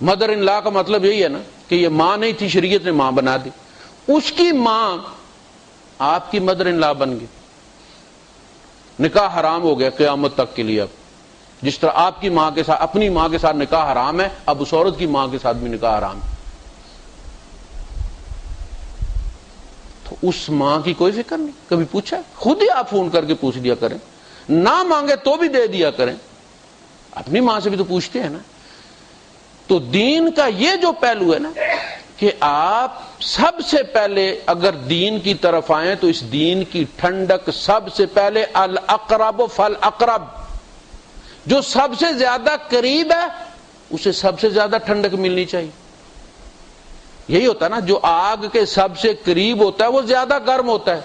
مدر ان لا کا مطلب یہی ہے نا کہ یہ ماں نہیں تھی، شریعت نے ماں بنا دی، اس کی ماں آپ کی مدر ان لا بن گئی، نکاح حرام ہو گیا قیامت تک کے لیے۔ اب جس طرح آپ کی ماں کے ساتھ، اپنی ماں کے ساتھ نکاح حرام ہے، اب اس عورت کی ماں کے ساتھ بھی نکاح حرام ہے۔ تو اس ماں کی کوئی فکر نہیں، کبھی پوچھا؟ خود ہی آپ فون کر کے پوچھ دیا کریں، نہ مانگے تو بھی دے دیا کریں، اپنی ماں سے بھی تو پوچھتے ہیں نا۔ تو دین کا یہ جو پہلو ہے نا کہ آپ سب سے پہلے اگر دین کی طرف آئیں تو اس دین کی ٹھنڈک سب سے پہلے الاقرب فالاقرب، جو سب سے زیادہ قریب ہے اسے سب سے زیادہ ٹھنڈک ملنی چاہیے۔ یہی ہوتا ہے نا، جو آگ کے سب سے قریب ہوتا ہے وہ زیادہ گرم ہوتا ہے،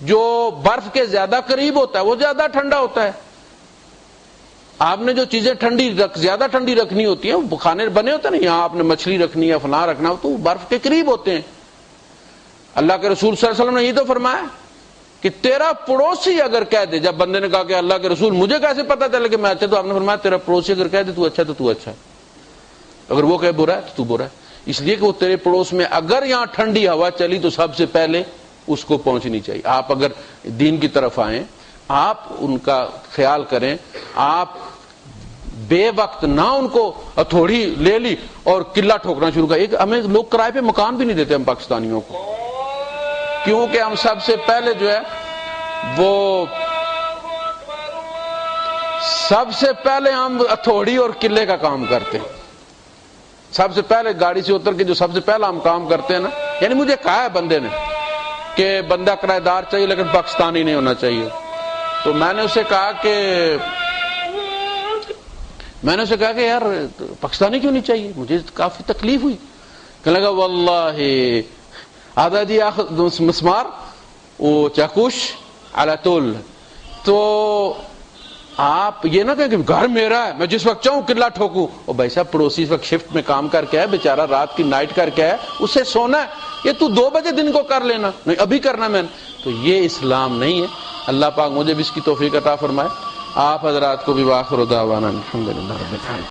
جو برف کے زیادہ قریب ہوتا ہے وہ زیادہ ٹھنڈا ہوتا ہے۔ آپ نے جو چیزیں زیادہ ٹھنڈی رکھنی ہوتی ہیں، وہ کھانے بنے ہوتے ہیں نا، یہاں آپ نے مچھلی رکھنی ہے، فلاں رکھنا ہو تو وہ برف کے قریب ہوتے ہیں۔ اللہ کے رسول صلی اللہ علیہ وسلم نے یہ تو فرمایا کہ تیرا پڑوسی اگر کہہ دے، جب بندے نے کہا کہ اللہ کے رسول مجھے کیسے پتا چلے کہ میں اچھا، تو آپ نے فرمایا تیرا پڑوسی اگر کہہ دے تو اچھا تو تو اچھا ہے، اگر وہ کہے برا ہے تو تو برا ہے، اس لیے کہ وہ تیرے پڑوس میں اگر یہاں ٹھنڈی ہوا چلی تو سب سے پہلے اس کو پہنچنی چاہیے۔ آپ اگر دین کی طرف آئیں، آپ ان کا خیال کریں، آپ بے وقت نہ ان کو ہتھوڑی لے لی اور قلعہ ٹھوکنا شروع کر۔ ہمیں لوگ کرائے پہ مکان بھی نہیں دیتے ہم پاکستانیوں کو، کیونکہ ہم سب سے پہلے جو ہے وہ سب سے پہلے ہم ہتھوڑی اور قلعے کا کام کرتے ہیں۔ سب سے پہلے گاڑی سے اتر کے جو سب سے پہلا ہم کام کرتے ہیں نا، یعنی مجھے کہا ہے بندے نے کہ بندہ کرایہ دار چاہیے لیکن پاکستانی نہیں ہونا چاہیے، تو میں نے اسے کہا کہ یار پاکستانی کیوں نہیں چاہیے، مجھے کافی تکلیف ہوئی۔ کہنے لگا واللہ آدھا جی مسمار وہ چاکوش علی طول، تو آپ یہ نہ کہیں کہ گھر میرا ہے میں جس وقت چاہوں قلعہ ٹھوکوں، اور بھائی صاحب پڑوسی اس وقت شفٹ میں کام کر کے ہے بیچارہ، رات کی نائٹ کر کے ہے، اسے سونا ہے، یہ تو 2 بجے دن کو کر لینا، نہیں ابھی کرنا میں نے، تو یہ اسلام نہیں ہے۔ اللہ پاک مجھے بھی اس کی توفیق عطا فرمائے، آپ حضرات کو بھی۔ وآخر دعوانا الحمدللہ رب العالمین۔